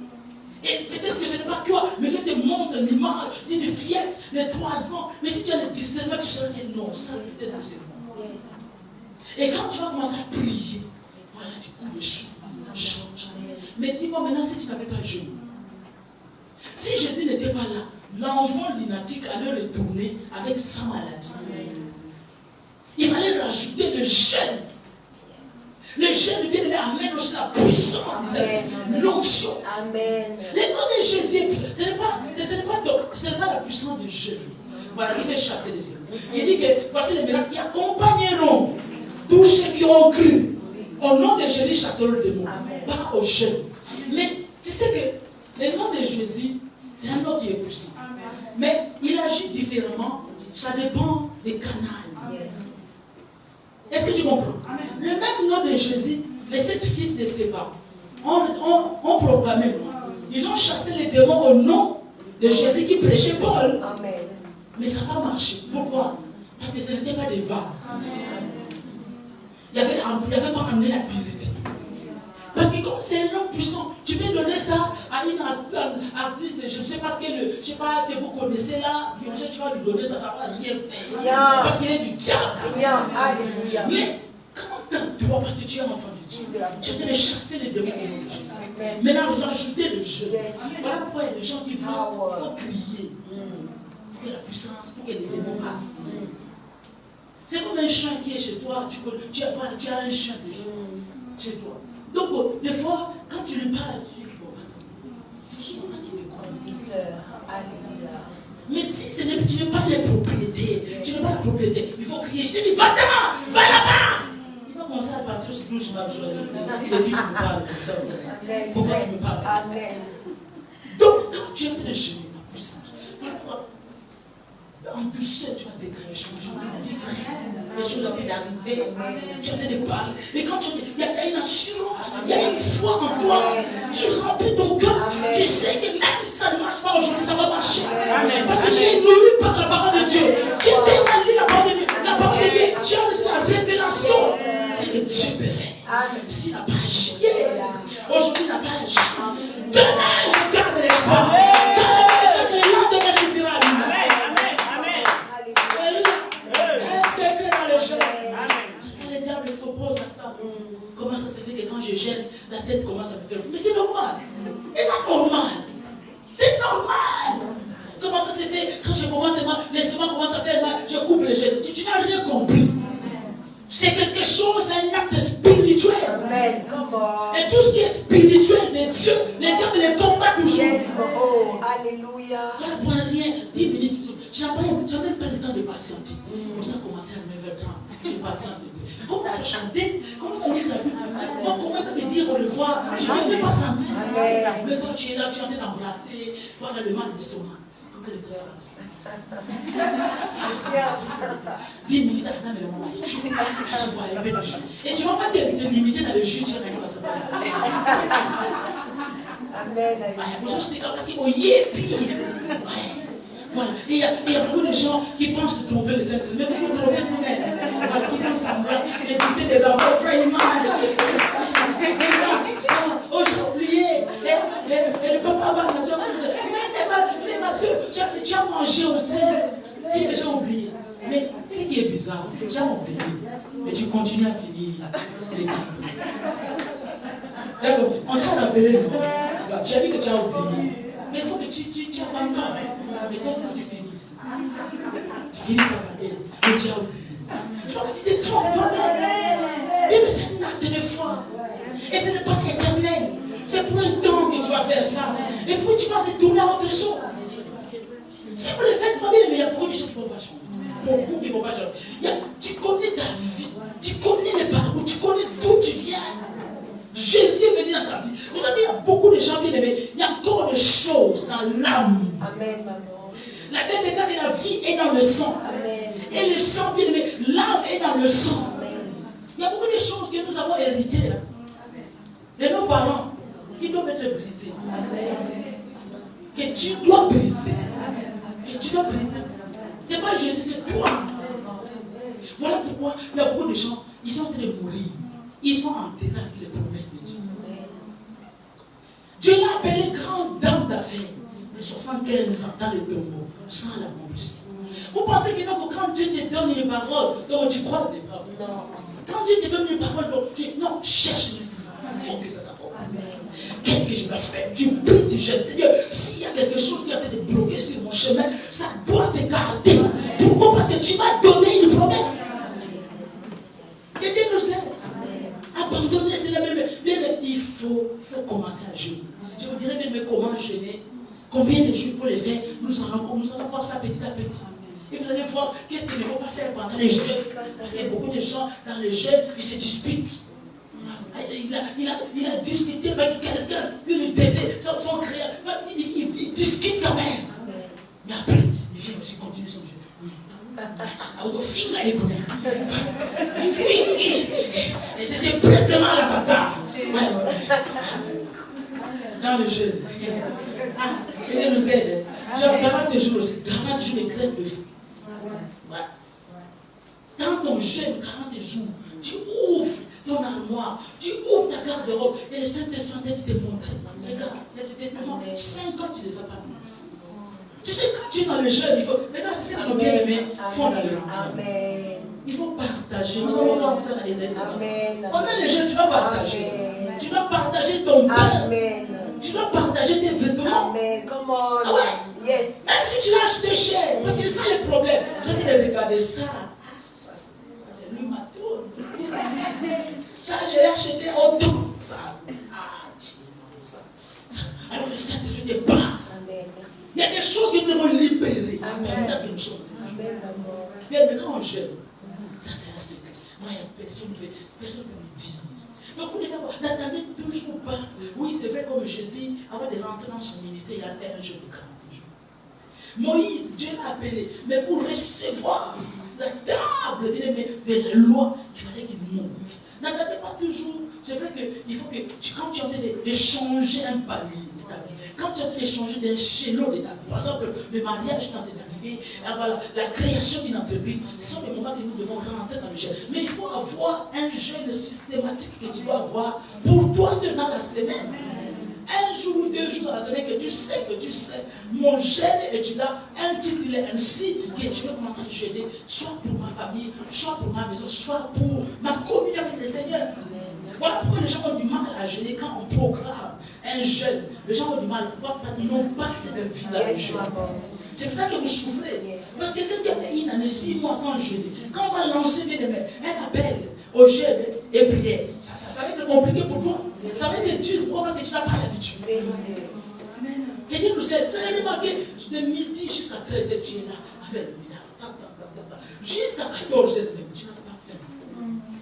Et peut-être que ce n'est pas toi, mais Dieu te montre l'image d'une fillette de 3 ans. Mais si tu as le discernement, tu sauras que non, ça peut être c'est bon. Et quand tu vas commencer à prier, voilà, tu vois les choses changent. Mais dis-moi maintenant, si tu n'avais pas jeûné, si Jésus n'était pas là, l'enfant lunatique allait retourner avec sa maladie. Il fallait rajouter le jeûne. Le jeûne bien-aimé amène aussi la puissance, l'onction. Amen. Les noms de Jésus, ce n'est pas la puissance de jeûne. Voilà, il fait chasser les ennemis. Il dit que voici les miracles qui accompagneront tous ceux qui ont cru. Au nom de Jésus, chasseront le démon. Pas au jeûne. Mais tu sais que le nom de Jésus, c'est un nom qui est puissant. Mais il agit différemment. Ça dépend des canaux. Est-ce que tu comprends? Le même nom de Jésus, les 7 fils de Séba ont proclamé. Ils ont chassé les démons au nom de Jésus qui prêchait Paul. Amen. Mais ça n'a pas marché. Pourquoi? Parce que ce n'était pas des vases. Il n'y avait pas amené la pureté. Parce que comme c'est un nom puissant, tu peux donner ça à une artiste, je ne sais pas que vous connaissez là, tu vas lui donner ça, ça ne va rien faire. Parce qu'il est du diable. Alléluia. Mais comment toi, parce que tu es enfant de Dieu, tu es en train de chasser les démons au nom de Jésus. Maintenant, rajouter le jeu. Voilà pourquoi il y a des gens qui vont crier pour que la puissance, pour que les démons partent. C'est comme un chien qui est chez toi, tu as un chien déjà chez toi. Donc, des fois, quand tu lui parles, tu dis, bon, doucement, parce qu'il me connaît. Mais si tu n'es pas les propriétés, tu n'es pas la propriété, il faut crier, je te dis, va là-bas, va là-bas. Il va commencer à partir doucement, et puis tu me parles comme ça. Pourquoi tu me parles comme ça? Donc, quand tu es en train de jeûner la puissance, en plus, tu vas déclarer les choses. Je me dis, frère, les choses ont été arrivées. Tu en de parler. Et quand il y a une assurance, il y a une foi en toi qui remplit ton cœur. Tu sais que même si ça ne marche pas aujourd'hui, ça va marcher. Parce que tu es nourri par la parole de Dieu. Tu es tellement lu la parole de Dieu. La parole de Dieu, tu as reçu la révélation. C'est que Dieu peut faire. S'il n'a pas agi, aujourd'hui, il n'a pas agi. Demain, je garde l'espoir. Le lendemain suffira à lui. Le diable s'oppose à ça. Comment ça se fait que quand je gêne, la tête commence à me faire. Mais c'est normal. Et c'est normal. C'est normal. Comment ça se fait quand je commence à mal, l'estomac commence à faire mal, je coupe les gènes. Tu n'as rien compris. C'est quelque chose, c'est un acte spirituel. Amen. Et tout ce qui est spirituel de Dieu, les diables les combattent toujours. Yes, oh, alléluia. Voilà, pour rien, 10 minutes. Je n'ai même pas le temps de patienter. Comme ça, commencer à 9h30. Je patiente. Commence à chanter, commence à lire la Bible. Comment te dire au revoir? Tu ne veux même pas sentir. Mais toi, tu es là, tu es en train d'embrasser, voir le mal d'estomac. Comment les estomacs? 10 minutes à la maison, je vois élever le jus. Et tu ne vas pas te limiter dans le jus, tu vas rien dans ça. Amen. C'est comme si on y est pire. Voilà. Et il y a beaucoup de gens qui pensent tromper les êtres, mais vous trompez vous-même. Voilà, qui font semblant d'écouter des enfants très images. Oh, j'ai oublié. Et le papa va dans mais ma soeur, tu as mangé aussi. Tu as déjà oublié. Mais ce qui est bizarre, tu as oublié. Mais tu continues à finir l'équipe. On t'a rappelé, tu as dit que tu as oublié. Mais il faut que tu abandonnes. Mais il faut que tu finisses. Tu finis par baguette. Mais tu as oublié. Tu vois que tu te trompes toi-même. Mais c'est un acte de foi. Et ce n'est pas éternel. C'est pour un temps que tu vas faire ça. Et puis tu vas retourner à autre chose. Si vous le faites pas bien, mais il y a beaucoup de gens qui ne vont pas changer. Beaucoup qui ne vont pas changer. Tu connais ta vie. Tu connais les parcours. Tu connais d'où tu viens. Jésus est venu dans ta vie. Vous savez, il y a beaucoup de gens bien aimés. Il y a encore des choses dans l'âme. Amen, maman. La Bible déclare que la vie est dans le sang. Amen. Et le sang, bien aimé, l'âme est dans le sang. Il y a beaucoup de choses que nous avons héritées de nos parents qui doivent être brisées. Que tu dois briser. Que tu dois briser. Ce n'est pas Jésus, c'est toi. Voilà pourquoi il y a beaucoup de gens, ils sont en train de mourir. Ils sont enterrés avec les promesses de Dieu. Dieu l'a appelé grande dame d'affaires. De 75 ans dans le tombeau, sans la mousse. Vous pensez que non, quand Dieu te donne une parole, donc tu croises des paroles. Non. Quand Dieu te donne une parole, donc tu dis non, cherche le Seigneur. Il faut que ça s'accomplisse. Qu'est-ce que je dois faire? Tu pries, tu jettes. Seigneur, s'il y a quelque chose qui a été bloqué sur mon chemin, ça doit s'écarter. Pourquoi? Parce que tu m'as donné une promesse. Que Dieu nous aide. Abandonner, c'est la même. Mais il faut commencer à jeûner. Je vous dirais même comment jeûner. Combien de jours il faut les faire? Nous allons voir ça petit à petit. Et vous allez voir qu'est-ce qu'il ne faut pas faire pendant les jeûnes. Parce qu'il y a beaucoup de gens dans les jeûnes, ils se disputent. Il a discuté avec quelqu'un, puis le bébé, son créateur, il discute quand même. Mais après, il vient aussi continuer son jeûne. Et c'était vraiment la bataille. Dans le jeûne. Dieu nous aide. Genre 40 jours aussi. 40 jours de crème de feu. Dans ton jeûne, 40 jours, tu ouvres ton armoire, tu ouvres ta garde-robe et le Saint-Esprit te montre. Regarde, il y a des vêtements, 5 ans tu les as pas mis. Tu sais, quand tu es dans le jeûne, il faut. Regarde, c'est ça que nos bien-aimés font dans le jeûne. Il faut partager. Nous allons voir ça dans les essais. Pendant le jeûne, tu dois partager. Tu dois partager ton pain. Tu dois partager tes vêtements. Amen. Come on. Ah ouais? Yes. Même si tu l'as acheté cher, parce que c'est ça le problème. J'ai dit de regarder ça. Ça c'est lui ma tour. Ça, je l'ai acheté autant. Ça. Alors le Saint-Esprit te parle. Il y a des choses que nous devons libérer. Pendant que nous sommes. Mais quand on gêne, ça c'est un secret. Moi, il n'y a personne qui me dit. Donc, vous n'attendez toujours pas. Oui, c'est vrai, comme Jésus, avant de rentrer dans son ministère, il a fait un jeûne de 40 jours. Moïse, Dieu l'a appelé, mais pour recevoir la table de la loi, il fallait qu'il monte. N'attendez pas toujours. C'est vrai qu'il faut que, quand tu es en train de changer un palier de ta vie, quand tu es en train de changer d'échelon de ta vie, par exemple, le mariage est en train d'arriver, voilà, la création d'une entreprise, ce sont des moments que nous devons rentrer dans le jeûne. Mais il faut avoir un jeûne systématique que tu dois avoir pour toi seul dans la semaine. Un jour ou 2 jours dans la semaine que tu sais, mon jeûne et tu l'as intitulé ainsi que tu veux commencer à jeûner, soit pour ma famille, soit pour ma maison, soit pour ma communion avec le Seigneur. Voilà pourquoi les gens ont du mal à jeûner quand on programme un jeûne. Les gens ont du mal, ils n'ont pas cette vie-là de jeûne. C'est pour ça que vous souffrez. Parce que quelqu'un qui a fait une année, 6 mois sans jeûner, quand on va lancer un appel au jeûne et prière, ça va être compliqué pour toi. Ça va être dur. Pourquoi? Parce que tu n'as pas l'habitude. Quelqu'un nous aide. Vous allez remarquer, de midi jusqu'à 13h, tu es là, à faire le minage. Jusqu'à 14h, tu n'as pas faim.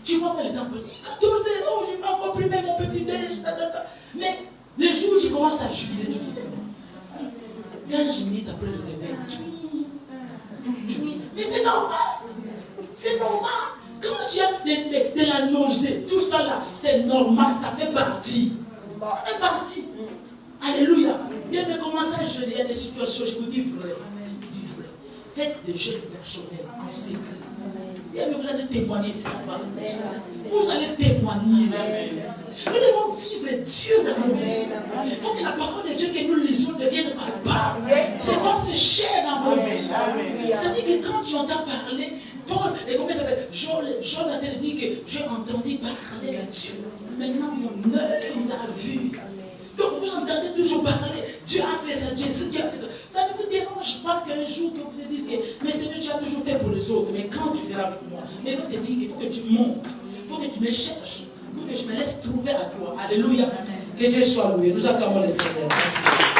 Tu ne vois pas le temps passer. 14h, oh, je n'ai pas encore pris même mon petit déj. Mais les jours où je commence à jubiler, tout ça. 15 minutes après le réveil. Mais c'est normal. C'est normal. Quand tu as de la nausée, tout ça là, c'est normal, ça fait partie. Ça fait partie. Alléluia. Bien, mais commencez à jeûner. Il y a des situations, je vous dis vrai. Faites des jeûnes personnels en secret. Bien, mais vous allez témoigner ça. Vous allez témoigner. Nous devons vivre Dieu dans nos vies. Il faut que la parole de Dieu que nous lisons devienne palpable. C'est votre chair dans nos vies. C'est-à-dire que quand tu entends parler, Paul, et comment ça s'appelle, Jean a dit que j'ai entendu parler de Dieu. Maintenant, mon œil l'a vu. Donc vous entendez toujours parler, Dieu a fait ça, Dieu a fait ça. Ça ne vous dérange pas qu'un jour que vous vous dites que mais Seigneur, tu as toujours fait pour les autres, mais quand tu verras pour moi, mais il faut te dire qu'il faut que tu montes, il faut que tu me cherches, il faut que je me laisse trouver à toi. Alléluia. Que Dieu soit loué. Nous acclamons le Seigneur. Merci.